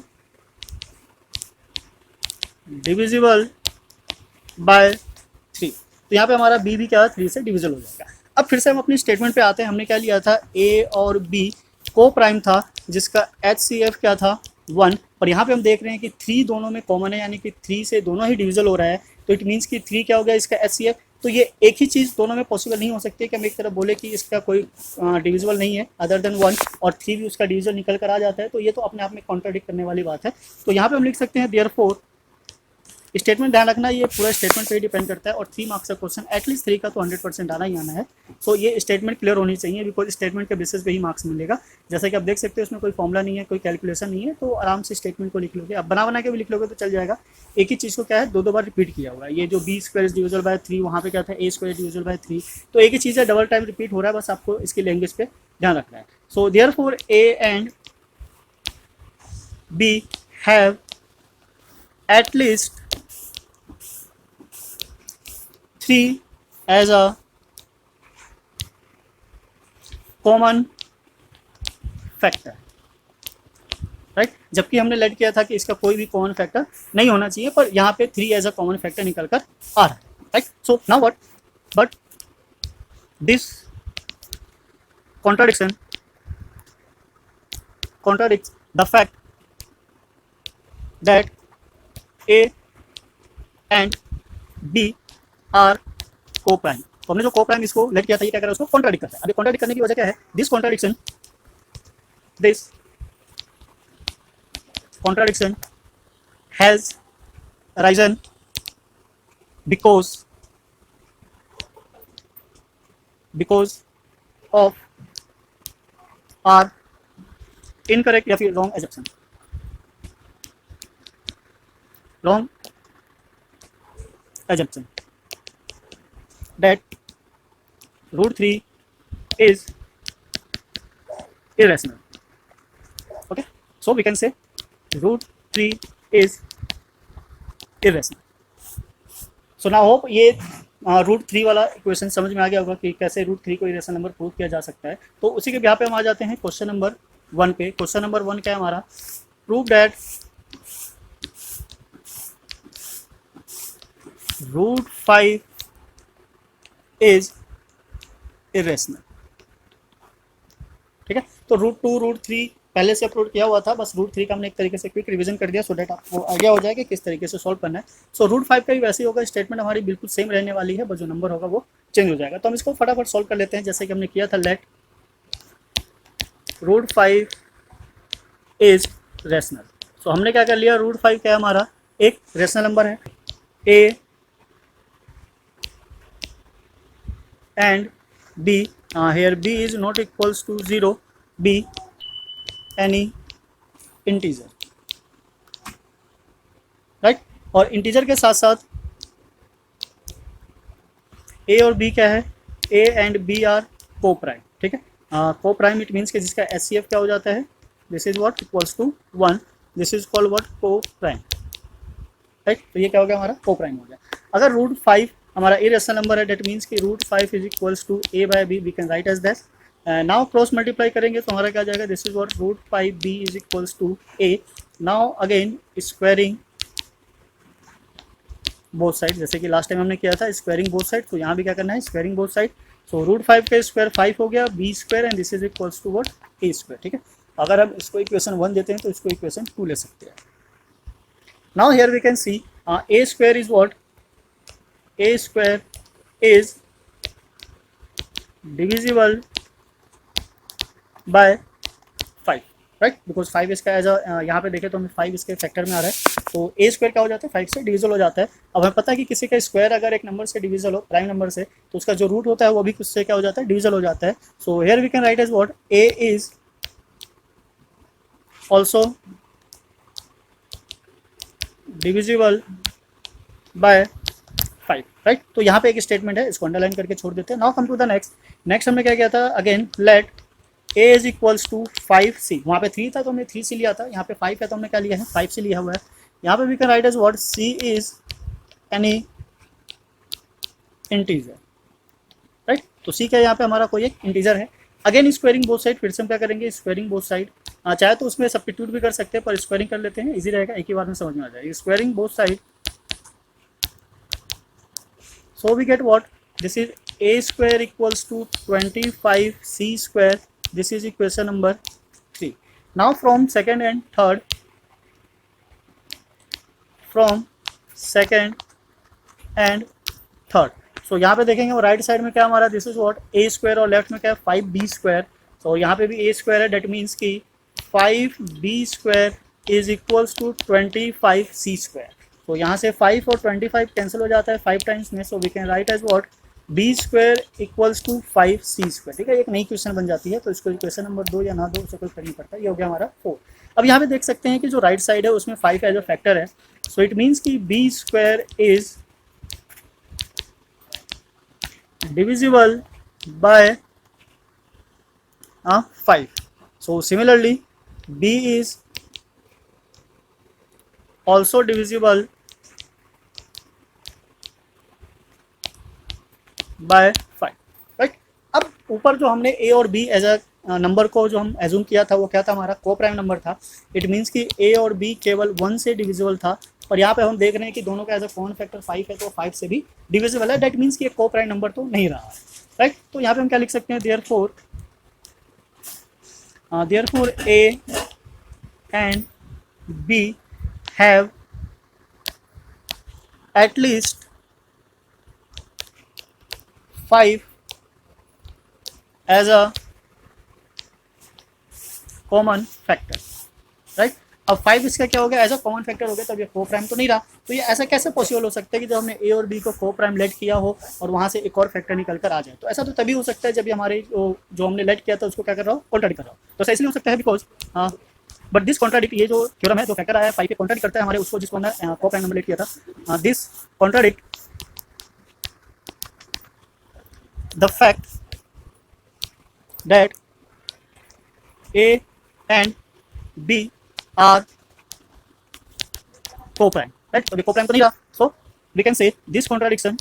divisible by 3। तो यहाँ पे हमारा b भी क्या है, 3 से डिविजिबल हो जाएगा। अब फिर से हम अपनी स्टेटमेंट पे आते हैं। हमने क्या लिया था, a और b को प्राइम था जिसका HCF क्या था 1, और यहाँ पे हम देख रहे हैं कि 3 दोनों में कॉमन है, यानी कि 3 से दोनों ही डिविजिबल हो रहा है। तो इट मीन्स कि 3 क्या हो गया इसका HCF। तो ये एक ही चीज़ दोनों में पॉसिबल नहीं हो सकती है कि हम एक तरफ बोले कि इसका कोई डिविजिबल नहीं है अदर देन 1 और 3 भी उसका डिविजिबल निकल कर आ जाता है, तो ये तो अपने आप में कॉन्ट्राडिक्ट करने वाली बात है। तो यहाँ पे हम लिख सकते हैं देयरफॉर, स्टेटमेंट ध्यान रखना ये पूरा स्टेटमेंट पे ही डिपेंड करता है और 3 मार्क्स का क्वेश्चन, एटलीस्ट 3 का तो 100% आना ही आना है। सो ये स्टेटमेंट क्लियर होनी चाहिए बिकॉज स्टेटमेंट के बेसिस पे ही मार्क्स मिलेगा। जैसा कि आप देख सकते हो इसमें कोई फॉर्मुला नहीं है, कोई कैलकुलेशन नहीं है, तो आराम से स्टेटमेंट को लिख लोगे। अब बना के भी लिख लोगे तो चल जाएगा। एक ही चीज़ को क्या है दो बार रिपीट किया हुआ है। ये जो b square is divisible by 3, वहाँ पे क्या था a स्क्वायर डिविजिबल बाय 3, तो एक ही चीज़ है, डबल टाइम रिपीट हो रहा है, बस आपको इसकी लैंग्वेज पे ध्यान रखना है। So therefore a and b have at least 3 as a common factor, right. जबकि हमने लेट किया था कि इसका कोई भी कॉमन फैक्टर नहीं होना चाहिए, पर यहाँ पे 3 एज अ कॉमन फैक्टर निकल कर आ रहा है, right. So now what, but this contradicts the fact that A and B are co-prime। तो हमने जो co-prime इसको लेट किया था, ये क्या कर रहा है, उसको कॉन्ट्राडिक्ट करता है। अभी कॉन्ट्राडिक्ट करने की वजह क्या है, this contradiction has arisen because of our incorrect या फिर wrong assumption that root 3 is irrational। Okay, so we can say root 3 is irrational। so now hope ये रूट 3 वाला इक्वेशन समझ में आ गया होगा कि कैसे रूट 3 को इरेशनल नंबर प्रूव किया जा सकता है। तो उसी के यहाँ पे हम आ जाते हैं क्वेश्चन नंबर 1 पे। क्वेश्चन नंबर 1 क्या है हमारा, prove that root 5 is irrational. ठीक है, तो रूट 2 रूट 3 पहले से अपलोड किया हुआ था, बस रूट 3 का हमने एक तरीके से क्विक रिवीजन कर दिया सो डेट आपको आइडिया हो जाएगा किस तरीके से सॉल्व करना है। सो रूट 5 का भी वैसे ही होगा, स्टेटमेंट हमारी बिल्कुल सेम रहने वाली है, बस जो नंबर होगा वो चेंज हो जाएगा। तो हम इसको फटाफट सॉल्व कर लेते हैं जैसे कि हमने किया था। Let root 5 is rational. So हमने क्या कर लिया, रूट 5 क्या है हमारा, एक रेशनल नंबर है। ए and b, here b is not equals to 0, b any integer, right. और इंटीजर के साथ साथ a और b क्या है, a and b are coprime. ठीक है, को प्राइम इट मीन्स कि जिसका SCF क्या हो जाता है, this is what equals to 1, this is called what coprime, right. तो ये क्या हो गया हमारा, को प्राइम हो गया। अगर रूट 5 हमारा इरेशनल नंबर है, डेट मीन्स कि root 5 is equals to a by b, we can write as that. Now cross multiply करेंगे तो हमारा क्या आ जाएगा, this is what root 5 b is equals to a। Now again squaring both side, जैसे कि last time हमने किया था स्क्वायरिंग बोथ साइड, तो यहाँ भी क्या करना है, squaring both side. So root 5 का स्क्वायर 5 हो गया, b square and this is equals to what a square. ठीक है, अगर हम इसको इक्वेशन 1 देते हैं तो इसको इक्वेशन 2 ले सकते हैं। Now here we can see a square is what, a square is divisible by 5, right, because 5 इसका एज अ यहाँ पे देखें तो हमें 5 इसके फैक्टर में आ रहा है, तो a स्क्वायर क्या हो जाता है, 5 से डिविजल हो जाता है। अब हमें पता है कि किसी का स्क्वायर अगर एक नंबर से डिविजल हो, प्राइम नंबर से, तो उसका जो रूट होता है वो भी कुछ से क्या हो जाता है, डिविजल हो जाता है। So here we can write as what, a is also divisible by 5, right. तो यहाँ पे एक स्टेटमेंट है, इसको अंडरलाइन करके छोड़ देते हैं। Now come to the next हमने क्या किया था, again let a is equals to 5c। वहाँ पे 3 था तो हमने 3c लिया था, यहाँ पे 5 है तो हमने क्या लिया है, 5c लिया हुआ है। यहाँ पे we can write as what, c is any integer, right. तो c क्या है यहाँ पे हमारा कोई एक इंटीजर है। अगेन स्क्वायरिंग बोथ साइड, फिर से हम क्या करेंगे, स्क्वायरिंग बोथ साइड। चाहे तो उसमें सब्स्टिट्यूट भी कर सकते हैं, पर स्क्वायरिंग कर लेते हैं, इजी रहेगा, एक ही बार में समझ में आ जाएगा। Squaring both side, so we get what, this is a square equals to 25c square, this is equation number 3। now from second and third so यहाँ पे देखेंगे वो राइट साइड में क्या हमारा, this is what a square, और left में क्या है 5b स्क्वायर। so यहाँ पे भी a स्क्वायर है, डेट मीन्स कि 5b square is equals to 25c square. तो यहाँ से 5 और 25 कैंसिल हो जाता है 5 टाइम्स में, so we can write as what, b square equals to 5c square. ठीक है, एक नई क्वेश्चन बन जाती है, तो इसको क्वेश्चन नंबर 2 या ना 2 उससे कोई फर्क नहीं पड़ता। ये हो गया हमारा 4। अब यहाँ पे देख सकते हैं कि जो राइट साइड है उसमें 5 एज अ फैक्टर है, सो इट मीन्स कि b square is divisible by 5। So similarly b is also divisible by 5, right. अब ऊपर जो हमने a और b एज अ नंबर को जो हम एज्यूम किया था वो क्या था, हमारा को प्राइम नंबर था। इट मीन्स कि a और b केवल 1 से डिविजिबल था, और यहाँ पे हम देख रहे हैं कि दोनों का एज अ कॉमन फैक्टर 5 है, तो 5 से भी डिविजिबल है, दैट मीन्स कि एक को प्राइम नंबर तो नहीं रहा है, राइट। तो यहाँ पे हम क्या लिख सकते हैं, therefore therefore A and B have at least 5 as a common factor, right. अब 5 इसका क्या हो गया, एज अ कॉमन फैक्टर हो गया, तब ये को प्राइम तो नहीं रहा। तो ये ऐसा कैसे पॉसिबल हो सकता है कि जब हमने ए और बी को को प्राइम लेट किया हो और वहाँ से एक और फैक्टर निकल कर आ जाए। तो ऐसा तो तभी हो सकता है जब ये हमारे जो हमने लेट किया था उसको क्या कर रहा हो, कॉन्ट्राडिक्ट कर रहा हो। तो ऐसा इसलिए हो सकता है बिकॉज बट दिस कॉन्ट्राडिक्ट, ये जो थ्योरम है जो फैक्टर आया है 5 के कॉन्ट्राडिक्ट करता है हमारे उसको जिसको हमने को प्राइम नंबर लेट किया था। This contradict the fact that A and B are co-prime, right? तो ये co-prime तो नहीं रहा, so we can say this contradiction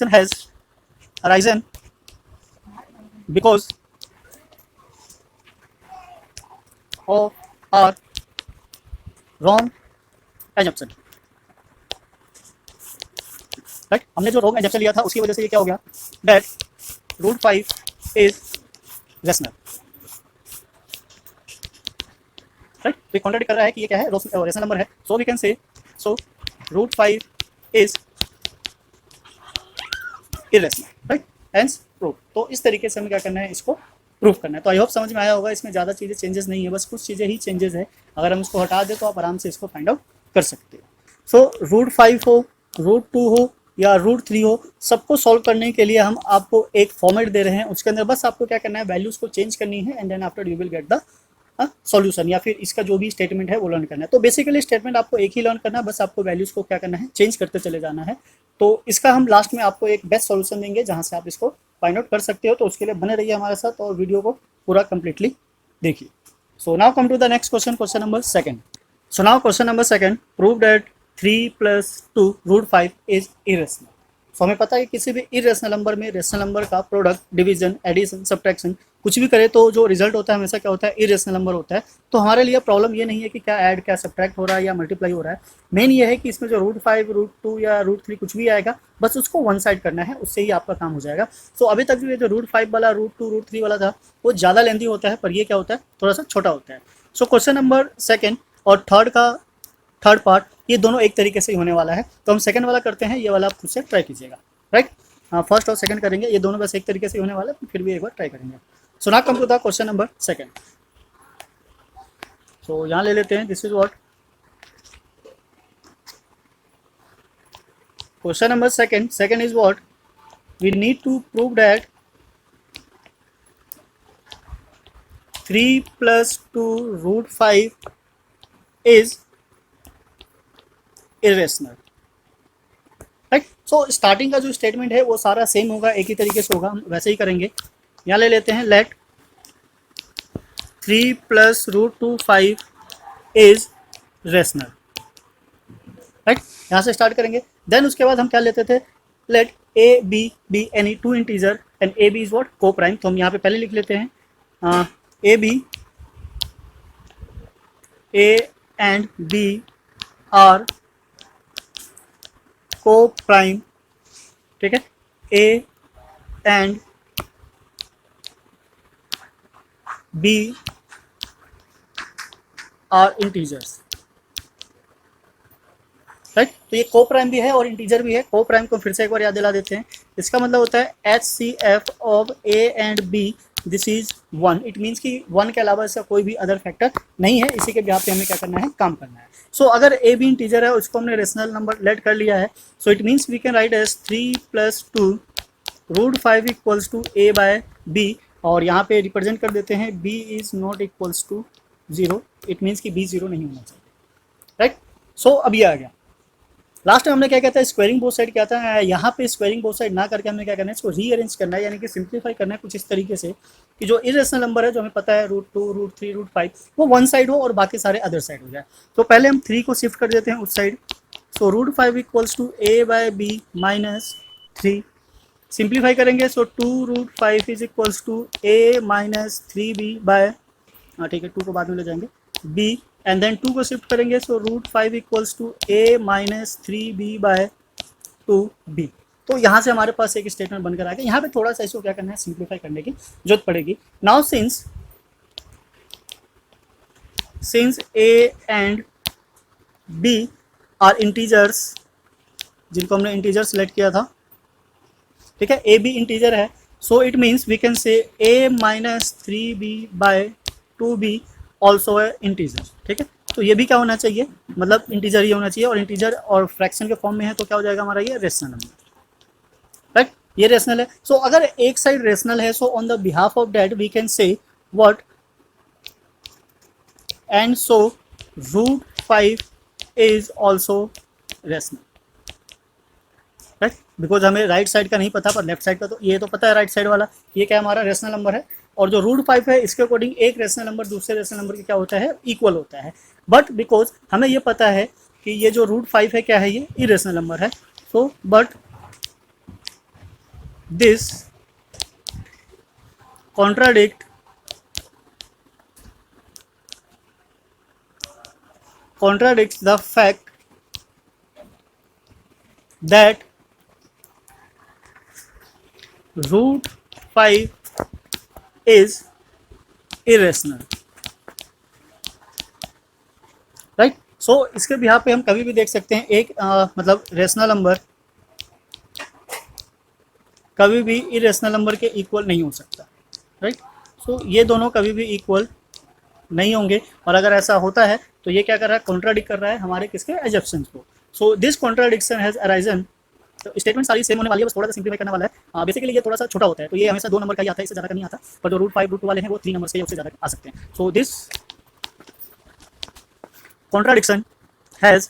has arisen because of our wrong assumption, right? हमने जो wrong assumption लिया था उसकी वजह से ये क्या हो गया, that root 5 is rational, right? तो ये कॉन्ट्राडिक्ट कर रहा है कि ये क्या है, रेशनल नंबर है। सो वी कैन से सो root 5 is irrational, right? Hence proof। तो इस तरीके से हमें क्या करना है, इसको प्रूफ करना है। तो आई होप समझ में आया होगा, इसमें ज़्यादा चीज़ें चेंजेस नहीं है, बस कुछ चीज़ें ही चेंजेस है। अगर हम इसको हटा दें तो आप आराम से इसको फाइंड आउट कर सकते हो। सो रूट 5 हो, रूट 2 हो या रूट 3 हो, सबको सॉल्व करने के लिए हम आपको एक फॉर्मेट दे रहे हैं, उसके अंदर बस आपको क्या करना है, वैल्यूज़ को चेंज करनी है and then after you will get the solution, या फिर इसका जो भी स्टेटमेंट है वो लर्न करना है। तो बेसिकली स्टेटमेंट आपको एक ही लर्न करना है, बस आपको वैल्यूज़ को क्या करना है, चेंज करते चले जाना है। तो इसका हम लास्ट में आपको एक बेस्ट सॉल्यूशन देंगे जहाँ से आप इसको फाइंड आउट कर सकते हो। तो उसके लिए बने रहिए हमारे साथ और वीडियो को पूरा कंप्लीटली देखिए। So now come to the next question, question number second. So now question number second, prove that 3 + 2 √5 is irrational. So हमें पता है कि किसी भी इरेशनल नंबर में रेशनल नंबर का प्रोडक्ट, डिवीजन, एडिशन, सब्ट्रैक्शन कुछ भी करे तो जो रिजल्ट होता है हमेशा क्या होता है, इरेशनल नंबर होता है। तो हमारे लिए प्रॉब्लम ये नहीं है कि क्या ऐड, क्या सब्ट्रैक्ट हो रहा है या मल्टीप्लाई हो रहा है। मेन ये है कि इसमें जो √5, √2 या √3 कुछ भी आएगा, बस उसको वन साइड करना है, उससे ही आपका काम हो जाएगा। सो अभी तक ये जो √5 वाला, √2, √3 वाला था वो ज़्यादा लेंथी होता है, पर ये क्या होता है, थोड़ा सा छोटा होता है। सो क्वेश्चन नंबर सेकेंड और थर्ड पार्ट ये दोनों एक तरीके से ही होने वाला है। तो हम सेकंड वाला करते हैं, ये वाला आप खुद से ट्राई कीजिएगा, राइट। फर्स्ट और सेकंड करेंगे, ये दोनों बस एक तरीके से होने वाला है, फिर भी एक बार ट्राई करेंगे। So now come to the question number second. So यहाँ ले लेते हैं, this is what question number second is what we need to prove that 3 + 2 √5 is irrational, right. So starting का जो स्टेटमेंट है वो सारा सेम होगा, एक ही तरीके से होगा, हम वैसे ही करेंगे। यहाँ ले लेते हैं, लेट 3 + √25 इज रेशनल, राइट। यहाँ से स्टार्ट करेंगे। देन उसके बाद हम क्या लेते थे, let A B be any two integer and A B is what, coprime. तो हम यहाँ पे पहले लिख लेते हैं A B, A and B are coprime, ठीक है। ए and B are integers, right. तो ये को प्राइम भी है और इंटीजर भी है। को प्राइम को फिर से एक बार याद दिला देते हैं। इसका मतलब होता है HCF of A and B this is 1। It means कि 1 के अलावा इसका कोई भी अदर फैक्टर नहीं है। इसी के बिहार पे हमें क्या करना है, काम करना है। सो अगर A B इंटीजर है, उसको हमने रेशनल नंबर लेट कर लिया है। So it means we can write as 3 + 2 √5 equals to A/B, और यहाँ पे रिप्रेजेंट कर देते हैं B is not equals to 0। It means कि B 0 नहीं होना चाहिए, राइट। सो अब ये आ गया। लास्ट में हमने क्या कहता है, स्क्वायरिंग बोथ साइड क्या था, यहाँ पे स्क्वायरिंग बोथ साइड ना करके हमें क्या करना है, इसको रीअरेंज करना है, यानी कि सिंप्लीफाई करना है कुछ इस तरीके से कि जो इरेशनल नंबर है, जो हमें पता है √2, √3, √5, वो वन साइड हो और बाकी सारे अदर साइड हो जाए। तो पहले हम 3 को शिफ्ट कर देते हैं उस side. So √5 equals to A/B - 3। Simplify करेंगे, so 2 √5 is equals to A - 3B by, ठीक है 2 को बाद में ले जाएंगे, B, एंड देन 2 को शिफ्ट करेंगे, so √5 equals to A - 3B by 2B। तो यहाँ से हमारे पास एक स्टेटमेंट बनकर आ गया। यहाँ पे थोड़ा सा इसको क्या करना है, सिंप्लीफाई करने की जरूरत पड़ेगी। Now since A and B are integers, जिनको हमने इंटीजर सेलेक्ट किया था, ठीक है, ए बी इंटीजर है, so it means we can say A minus 3b/2b also है इंटीजर, ठीक है। तो ये भी क्या होना चाहिए, मतलब इंटीजर ही होना चाहिए, और इंटीजर और फ्रैक्शन के फॉर्म में है तो क्या हो जाएगा हमारा ये रेशनल नंबर, राइट, ये रेशनल है। सो अगर एक साइड रेशनल है, so on the behalf of that we can say what, and so √5 is also rational, right, because हमें राइट साइड का नहीं पता पर लेफ्ट साइड का तो ये तो पता है, राइट साइड वाला ये क्या हमारा रेशनल नंबर है, और जो √5 है इसके अकॉर्डिंग एक रेशनल नंबर दूसरे रेशनल नंबर के क्या होता है, इक्वल होता है। बट बिकॉज हमें ये पता है कि ये जो √5 है क्या है, ये इरेशनल नंबर है, so but this contradicts the fact that √5 is irrational, right. So इसके बिहार पे हम कभी भी देख सकते हैं एक मतलब रेशनल नंबर कभी भी इरेशनल नंबर के इक्वल नहीं हो सकता, राइट। सो ये दोनों कभी भी इक्वल नहीं होंगे, और अगर ऐसा होता है तो ये क्या कर रहा है, कॉन्ट्राडिक्ट कर रहा है हमारे किसके एजप्शंस को। सो दिस कॉन्ट्राडिक्शन हैज अराइजन, तो स्टेटमेंट सारी सेम होने वाली है, बस थोड़ा सा सिंप्लीफाई करने वाला है। बेसिकली ये थोड़ा सा छोटा होता है, तो ये हमेशा 2 नंबर का ही आता है, इससे ज़्यादा का नहीं आता, पर जो √5 √2 वाले हैं वो 3 नंबर से उससे ज़्यादा आ सकते हैं। So this contradiction has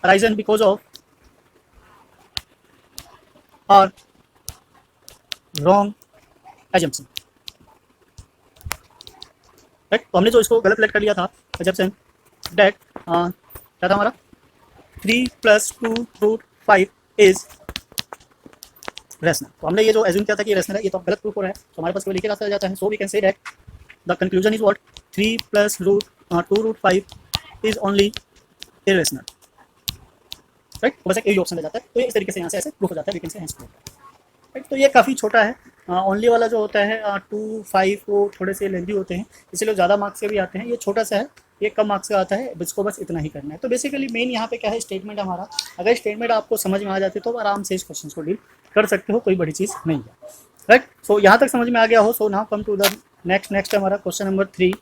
arisen because of our wrong assumption, right. तो हमने जो इसको गलत लेट कर लिया था एजम्पशन दैट क्या था हमारा 3 + 2 √5 इज रेशनल, तो हमने ये जो एज्यूम किया था कि ये रेशनल है, ये तो गलत प्रूफ हो रहा है, तो हमारे पास कोई लिखे रास्ता आ जाता है। So we can say that the conclusion is what 3 + 2 √5 is only irrational, right. तो बस एक ऑप्शन रह जाता है, तो ये इस तरीके से यहाँ से ऐसे प्रूफ हो जाता है, we can say hence proof, right. तो ये काफ़ी छोटा है, ओनली वाला जो होता है 2 5 वो थोड़े से लेंदी होते हैं, इसलिए ज़्यादा मार्क्स के भी आते हैं। ये छोटा सा है, ये कम मार्क्स का आता है, इसको बस इतना ही करना है। तो बेसिकली मेन यहाँ पे क्या है, स्टेटमेंट हमारा, अगर स्टेटमेंट आपको समझ में आ जाती है तो आराम से इस क्वेश्चन को डील कर सकते हो, कोई बड़ी चीज़ नहीं है, राइट। सो यहाँ तक समझ में आ गया हो। So now come to the next हमारा क्वेश्चन नंबर 3।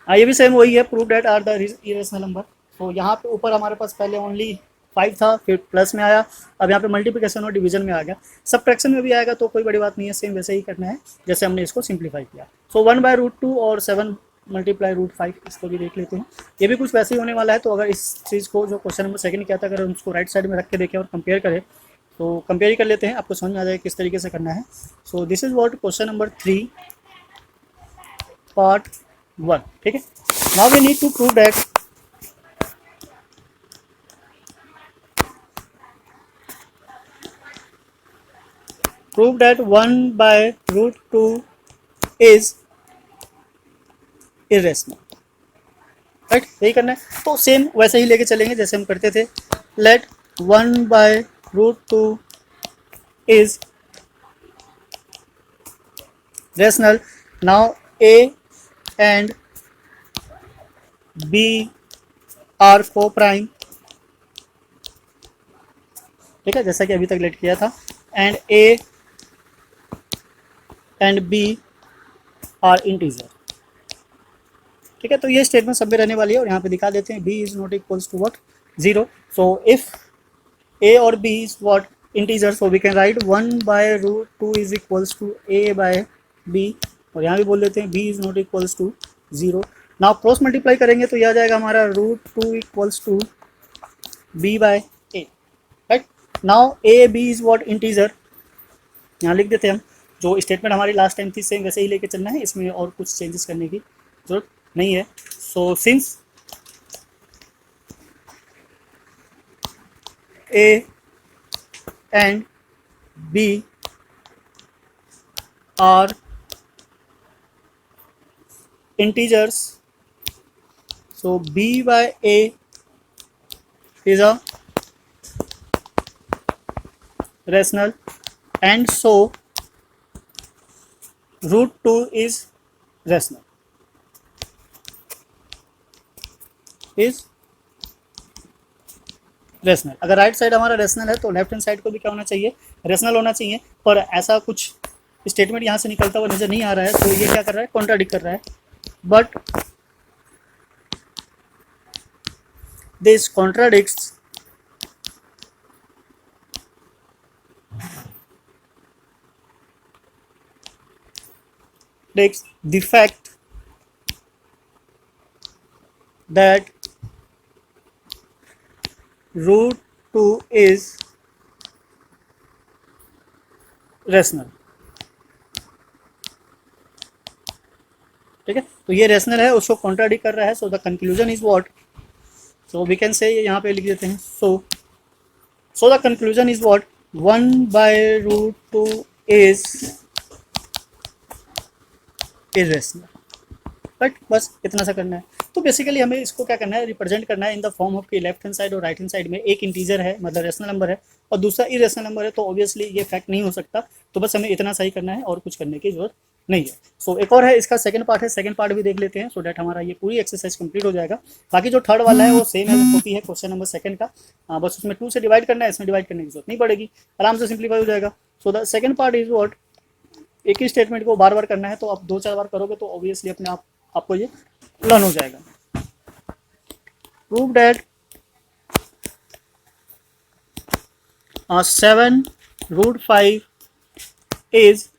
ये भी सेम वही है, prove that are the irrational number. तो यहाँ पे ऊपर हमारे पास पहले ओनली 5 था, फिर प्लस में आया, अब यहाँ पे मल्टीप्लिकेशन और डिवीजन में आ गया, सब्ट्रैक्शन में भी आएगा तो कोई बड़ी बात नहीं है, सेम वैसे ही करना है जैसे हमने इसको सिंप्लीफाई किया। सो 1/√2 और 7 × √5 इसको भी देख लेते हैं, ये भी कुछ वैसे ही होने वाला है। तो अगर इस चीज़ को जो क्वेश्चन नंबर 2 किया था, अगर उसको राइट साइड में रख के देखें और कंपेयर करें तो कंपेयर ही कर लेते हैं, आपको समझ में आ जाएगा किस तरीके से करना है। So this is what question number 3 part 1, ठीक है। Now we need to prove that prove that 1/√2 is irrational, right, यही करना है। तो सेम वैसे ही लेके चलेंगे जैसे हम करते थे, late 1/√2 is rational। now a and b are co-prime, ठीक है, जैसा कि अभी तक लेट किया था, and a and b are integer, ठीक है। तो ये स्टेटमेंट सब में रहने वाली है, और यहाँ पे दिखा देते हैं b is not equals to what 0। So if a और b is what integer, so we can write 1/√2 is equals to a/b, और यहाँ भी बोल देते हैं b is not equals to 0। Now cross multiply करेंगे तो यह आ जाएगा हमारा √2 equals to b/a, right. Now a b is what integer, यहाँ लिख देते हैं हम, जो स्टेटमेंट हमारी लास्ट टाइम थी सेम वैसे ही लेके चलना है, इसमें और कुछ चेंजेस करने की जरूरत नहीं है। So since a and b are integers, so b/a is a rational, and so root 2 is rational, is rational. अगर राइट साइड हमारा रेशनल है तो लेफ्ट हैंड साइड को भी क्या होना चाहिए, रेशनल होना चाहिए। पर ऐसा कुछ स्टेटमेंट यहाँ से निकलता हुआ नजर नहीं आ रहा है, तो ये क्या कर रहा है, कॉन्ट्राडिक्ट कर रहा है। But this contradicts the fact that root 2 is rational। ठीक है, तो ये रेशनल है, उसको कॉन्ट्राडिक्ट कर रहा है। So the conclusion is what, so we can say, यहाँ पे लिख देते हैं, so the conclusion is what, 1/√2 is irrational. But बस इतना सा करना है। तो बेसिकली हमें इसको क्या करना है, रिप्रेजेंट करना है इन द फॉर्म ऑफ कि लेफ्ट हैंड साइड और राइट हैंड साइड में एक इंटीजर है, मतलब रेशनल नंबर है, और दूसरा इरेशनल नंबर है। तो ऑब्वियसली ये फैक्ट नहीं हो सकता, तो बस हमें इतना सही करना है और कुछ करने की जरूरत नहीं है। सो एक और है, इसका सेकंड पार्ट है, सेकंड पार्ट भी देख लेते हैं, सो डैट हमारा ये पूरी एक्सरसाइज कंप्लीट हो जाएगा। बाकी जो थर्ड वाला है वो सेम है, कॉपी है क्वेश्चन नंबर सेकंड का, बस उसमें 2 से डिवाइड करना है, इसमें डिवाइड करने की जरूरत नहीं पड़ेगी, आराम से सिंप्लीफाई हो जाएगा। So the second part is what, एक ही स्टेटमेंट को बार बार करना है, तो आप 2-4 बार करोगे तो ऑब्वियसली अपने आप आपको ये लर्न हो जाएगा। Prove that 7√5 is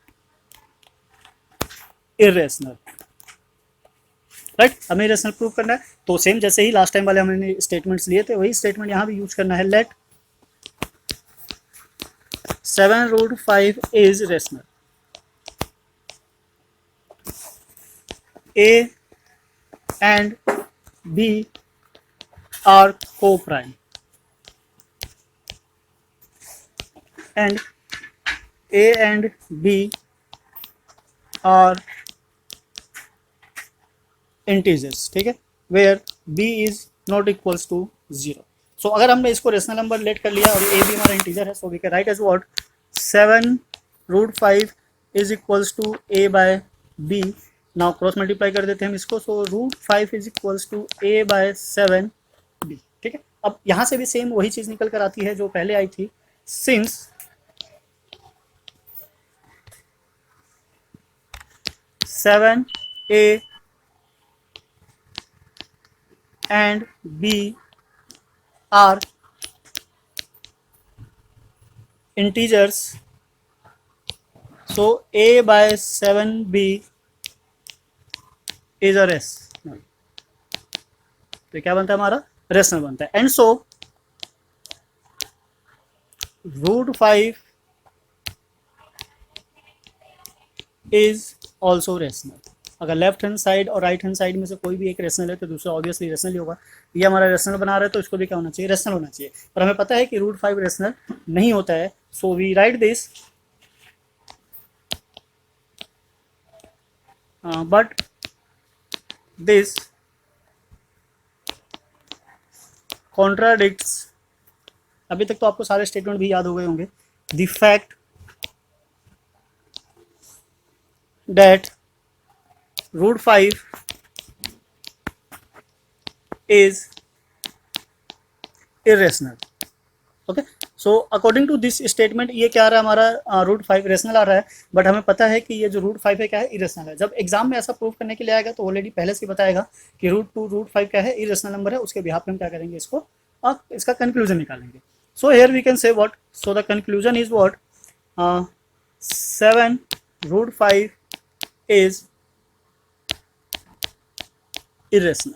irrational. Right, हमें इरेशनल प्रूव करना है, तो सेम जैसे ही लास्ट टाइम वाले हमने स्टेटमेंट्स लिए थे वही स्टेटमेंट यहाँ भी यूज करना है। Let 7√5 is rational, A and B are co-prime and A and B are integers। ठीक है, where B is not equals to 0। So अगर हमने इसको रेशनल नंबर लेट कर लिया और ए भी हमारा इंटीजर है, so we can write as what, 7√5 is equals to A by B। Now cross multiply कर देते हैं हम इसको, so √5 is equals to A by 7B। ठीक है, अब यहाँ से भी सेम वही चीज निकल कर आती है जो पहले आई थी, since 7A and B are integers, so A by 7B is a rational। तो क्या बनता है हमारा, रेशनल बनता है। And so √5 is also rational. अगर लेफ्ट हैंड साइड और राइट हैंड साइड में से कोई भी एक रेशनल है तो दूसरा ऑब्वियसली रेशनल ही होगा। ये हमारा रेशनल बना रहा है तो इसको भी क्या होना चाहिए, रेशनल होना चाहिए। पर हमें पता है कि √5 रेशनल नहीं होता है, so we write this, but this contradicts, अभी तक तो आपको सारे स्टेटमेंट भी याद हो गए होंगे, the fact that √5 is irrational। Okay, so according to this statement ये क्या आ रहा है हमारा, √5 रेशनल आ रहा है, बट हमें पता है कि ये जो √5 है क्या है, इरेशनल है। जब एग्जाम में ऐसा प्रूव करने के लिए आएगा तो ऑलरेडी पहले से बताएगा कि √2 √5 क्या है, इरेशनल नंबर है, उसके बिहाफ पे हम क्या करेंगे, इसको इसका कंक्लूजन निकालेंगे। So here we can say what, so the conclusion is what, 7√5 is irrational.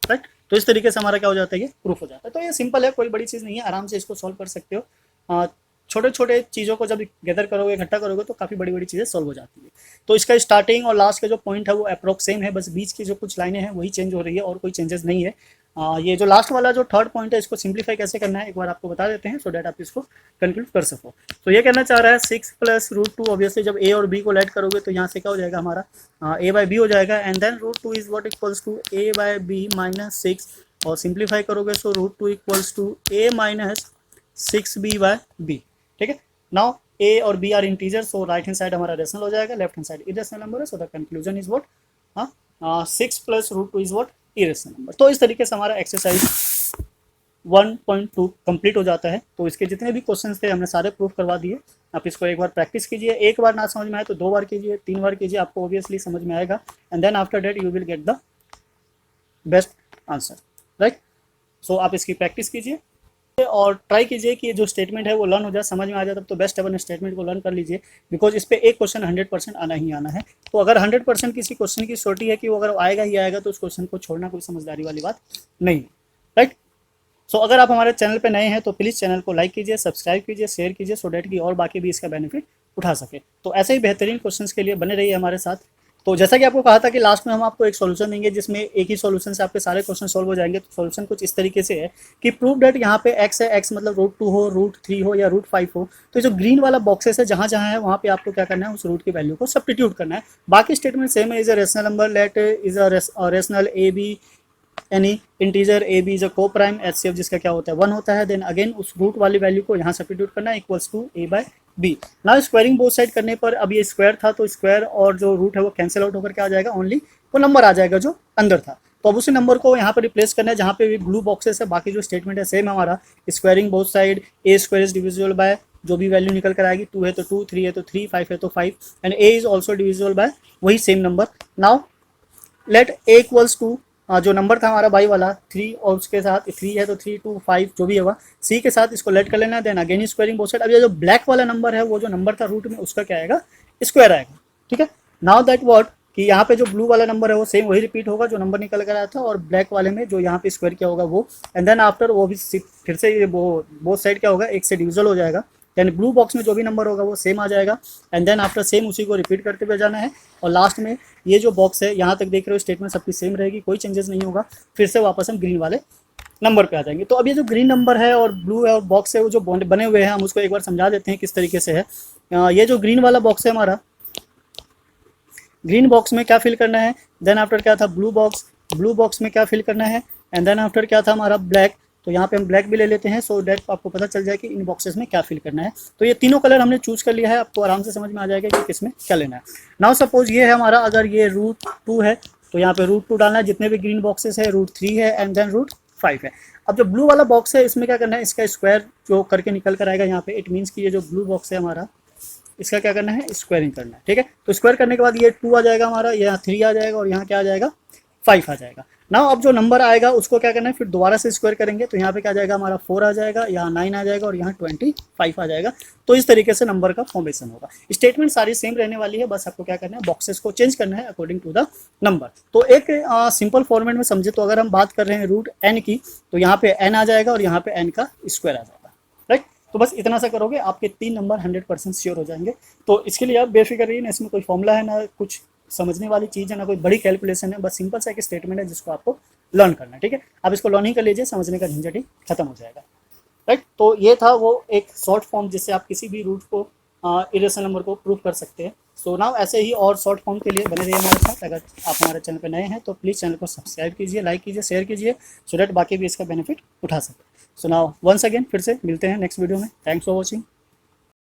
Right, तो इस तरीके से हमारा क्या हो जाता है, ये प्रूफ हो जाता है। तो ये सिंपल है, कोई बड़ी चीज़ नहीं है, आराम से इसको सॉल्व कर सकते हो। छोटे छोटे चीज़ों को जब गैदर करोगे, इकट्ठा करोगे तो काफ़ी बड़ी बड़ी चीज़ें सॉल्व हो जाती है। तो इसका स्टार्टिंग और लास्ट का जो पॉइंट है वो अप्रोक्स सेम है, बस बीच की जो कुछ लाइनें हैं वही चेंज हो रही है और कोई चेंजेस नहीं है। ये जो लास्ट वाला जो थर्ड पॉइंट है इसको सिंप्लीफाई कैसे करना है एक बार आपको बता देते हैं, सो डैट आप इसको कंक्लूड कर सको। तो ये कहना चाह रहा है 6 + √2, ऑब्वियसली जब ए और बी को ऐड करोगे तो यहाँ से क्या हो जाएगा हमारा, A/B हो जाएगा, and then √2 is what equals to A/B - 6, और सिंप्लीफाई करोगे सो √2 इक्वल्स टू A - 6b/b, ठीक है। नाउ a और b are integer, so right hand side हमारा रेशनल हो जाएगा, left hand side irrational number है, so the conclusion is what, 6 + √2 is what, irrational number. तो इस तरीके से हमारा एक्सरसाइज 1.2 कंप्लीट हो जाता है। तो इसके जितने भी क्वेश्चंस थे हमने सारे प्रूफ करवा दिए। आप इसको एक बार प्रैक्टिस कीजिए, एक बार ना समझ में आए तो 2 बार कीजिए, 3 बार कीजिए, आपको ऑब्वियसली समझ में आएगा, and then after that you will get the best answer, right. So आप इसकी प्रैक्टिस कीजिए और ट्राई कीजिए कि जो स्टेटमेंट है वो लर्न हो जाए, समझ में आ जाए, तब तो बेस्ट है, स्टेटमेंट को लर्न कर लीजिए, बिकॉज इस पे एक क्वेश्चन 100% आना ही आना है। तो अगर 100% किसी क्वेश्चन की श्योरिटी है कि वो अगर आएगा ही आएगा, तो उस क्वेश्चन को छोड़ना कोई समझदारी वाली बात नहीं है, राइट। सो अगर आप हमारे चैनल पे नए हैं तो प्लीज़ चैनल को लाइक कीजिए, सब्सक्राइब कीजिए, शेयर कीजिए, सो डैट कि और बाकी भी इसका बेनिफिट उठा सके। तो ऐसे ही बेहतरीन क्वेश्चंस के लिए बने रहिए हमारे साथ। तो जैसा कि आपको कहा था कि लास्ट में हम आपको एक सॉल्यूशन देंगे जिसमें एक ही सॉल्यूशन से आपके सारे क्वेश्चन सॉल्व हो जाएंगे। तो सॉल्यूशन कुछ इस तरीके से है कि प्रूव डेट यहाँ पे x है, x मतलब √2 हो, √3 हो या √5 हो, तो जो ग्रीन वाला बॉक्सेस है जहाँ जहाँ है वहाँ पे आपको क्या करना है, उस रूट की वैल्यू को सब्स्टिट्यूट करना है। बाकी स्टेटमेंट सेम है, is a rational number, let is a rational A B any integer A B is a coprime, HCF जिसका क्या होता है 1 होता है, देन अगेन उस रूट वाली वैल्यू को यहाँ सब्स्टिट्यूट करना है, equals to a/b। Now squaring both side करने पर, अब ये स्क्वायर था तो स्क्वायर और जो रूट है वो कैंसिल आउट होकर क्या आ जाएगा, ओनली वो नंबर आ जाएगा जो अंदर था। तो अब उसी नंबर को यहाँ पर रिप्लेस करना है जहाँ पे भी ब्लू बॉक्सेस है। बाकी जो स्टेटमेंट है सेम हमारा, squaring both side, A square is divisible bye, जो भी वैल्यू निकल कर आएगी, 2 है तो 2, 3 है तो 3, 5 है तो 5, and A is also divisible by वही same number. Now let A equals to, जो नंबर था हमारा बाई वाला 3 और उसके साथ 3 है तो 3, 2, 5 जो भी होगा, सी के साथ इसको लेट कर लेना, then again squaring both side. अब ये जो ब्लैक वाला नंबर है वो जो नंबर था रूट में उसका क्या आएगा, स्क्वायर आएगा, ठीक है। नाउ दैट व्हाट कि यहाँ पे जो ब्लू वाला नंबर है वो सेम वही रिपीट होगा जो नंबर निकल कर आया था, और ब्लैक वाले में जो यहाँ पे स्क्वायर क्या होगा वो, एंड देन आफ्टर वो भी फिर से वो बोथ साइड क्या होगा, एक से डिविजल हो जाएगा, यानी ब्लू बॉक्स में जो भी नंबर होगा वो सेम आ जाएगा, एंड देन आफ्टर सेम उसी को रिपीट करते हुए जाना है, और लास्ट में ये जो बॉक्स है यहाँ तक देख रहे हो स्टेटमेंट सबकी सेम रहेगी, कोई चेंजेस नहीं होगा। फिर से वापस हम ग्रीन वाले नंबर पे आ जाएंगे। तो अब ये जो ग्रीन नंबर है और ब्लू है और बॉक्स है वो जो बने हुए हैं, हम उसको एक बार समझा देते हैं किस तरीके से है। ये जो ग्रीन वाला बॉक्स है हमारा, ग्रीन बॉक्स में क्या फिल करना है, देन आफ्टर क्या था ब्लू बॉक्स, ब्लू बॉक्स में क्या फिल करना है, एंड देन आफ्टर क्या था हमारा ब्लैक। तो यहाँ पे हम ब्लैक भी ले लेते हैं, सो डेट आपको पता चल जाए कि इन बॉक्सेस में क्या फिल करना है। तो ये तीनों कलर हमने चूज कर लिया है, आपको आराम से समझ में आ जाएगा कि किस में क्या लेना है। नाउ सपोज ये है हमारा, अगर ये √2 है तो यहाँ पे √2 डालना है, जितने भी ग्रीन बॉक्सेस है, √3 है, एंड देन √5 है। अब जो ब्लू वाला बॉक्स है इसमें क्या करना है, इसका स्क्वायर जो करके निकल कर आएगा यहाँ पे, इट मीन्स कि ये जो ब्लू बॉक्स है हमारा इसका क्या करना है, स्क्वायरिंग करना है, ठीक है। तो स्क्वायर करने के बाद ये 2 आ जाएगा हमारा, यहाँ 3 आ जाएगा, और यहाँ क्या आ जाएगा 5 आ जाएगा। नाउ अब जो नंबर आएगा उसको क्या करना है, फिर दोबारा से स्क्वायर करेंगे, तो यहाँ पे क्या आ जाएगा हमारा 4 आ जाएगा, यहाँ 9 आ जाएगा, और यहाँ 25 आ जाएगा। तो इस तरीके से नंबर का फॉर्मेशन होगा। स्टेटमेंट सारी सेम रहने वाली है, बस आपको क्या करना है, बॉक्सेस को चेंज करना है अकॉर्डिंग टू द नंबर। तो एक सिंपल फॉर्मेट में समझे तो अगर हम बात कर रहे हैं √n की, तो यहाँ पे n आ जाएगा और यहाँ पे n का स्क्वायर आ जाएगा, राइट। तो बस इतना सा करोगे, आपके 3 नंबर 100% श्योर हो जाएंगे। तो इसके लिए आप बेफिक्र रहिए, ना इसमें कोई फॉर्मूला है, ना कुछ समझने वाली चीज़ है, ना कोई बड़ी कैलकुलेशन है, बस सिंपल सा एक स्टेटमेंट है जिसको आपको लर्न करना है, ठीक है। आप इसको लर्न ही कर लीजिए, समझने का झंझट ही खत्म हो जाएगा, राइट। तो ये था वो एक शॉर्ट फॉर्म जिससे आप किसी भी रूट को इरेशनल नंबर को प्रूव कर सकते हैं। सो नाउ ऐसे ही और शॉर्ट फॉर्म के लिए बने रहिए हमारे साथ। अगर आप हमारे चैनल पर नए हैं तो प्लीज़ चैनल को सब्सक्राइब कीजिए, लाइक कीजिए, शेयर कीजिए, सो डैट बाकी भी इसका बेनिफिट उठा सकें। सो नाउ वंस अगेन फिर से मिलते हैं नेक्स्ट वीडियो में। Thanks for watching.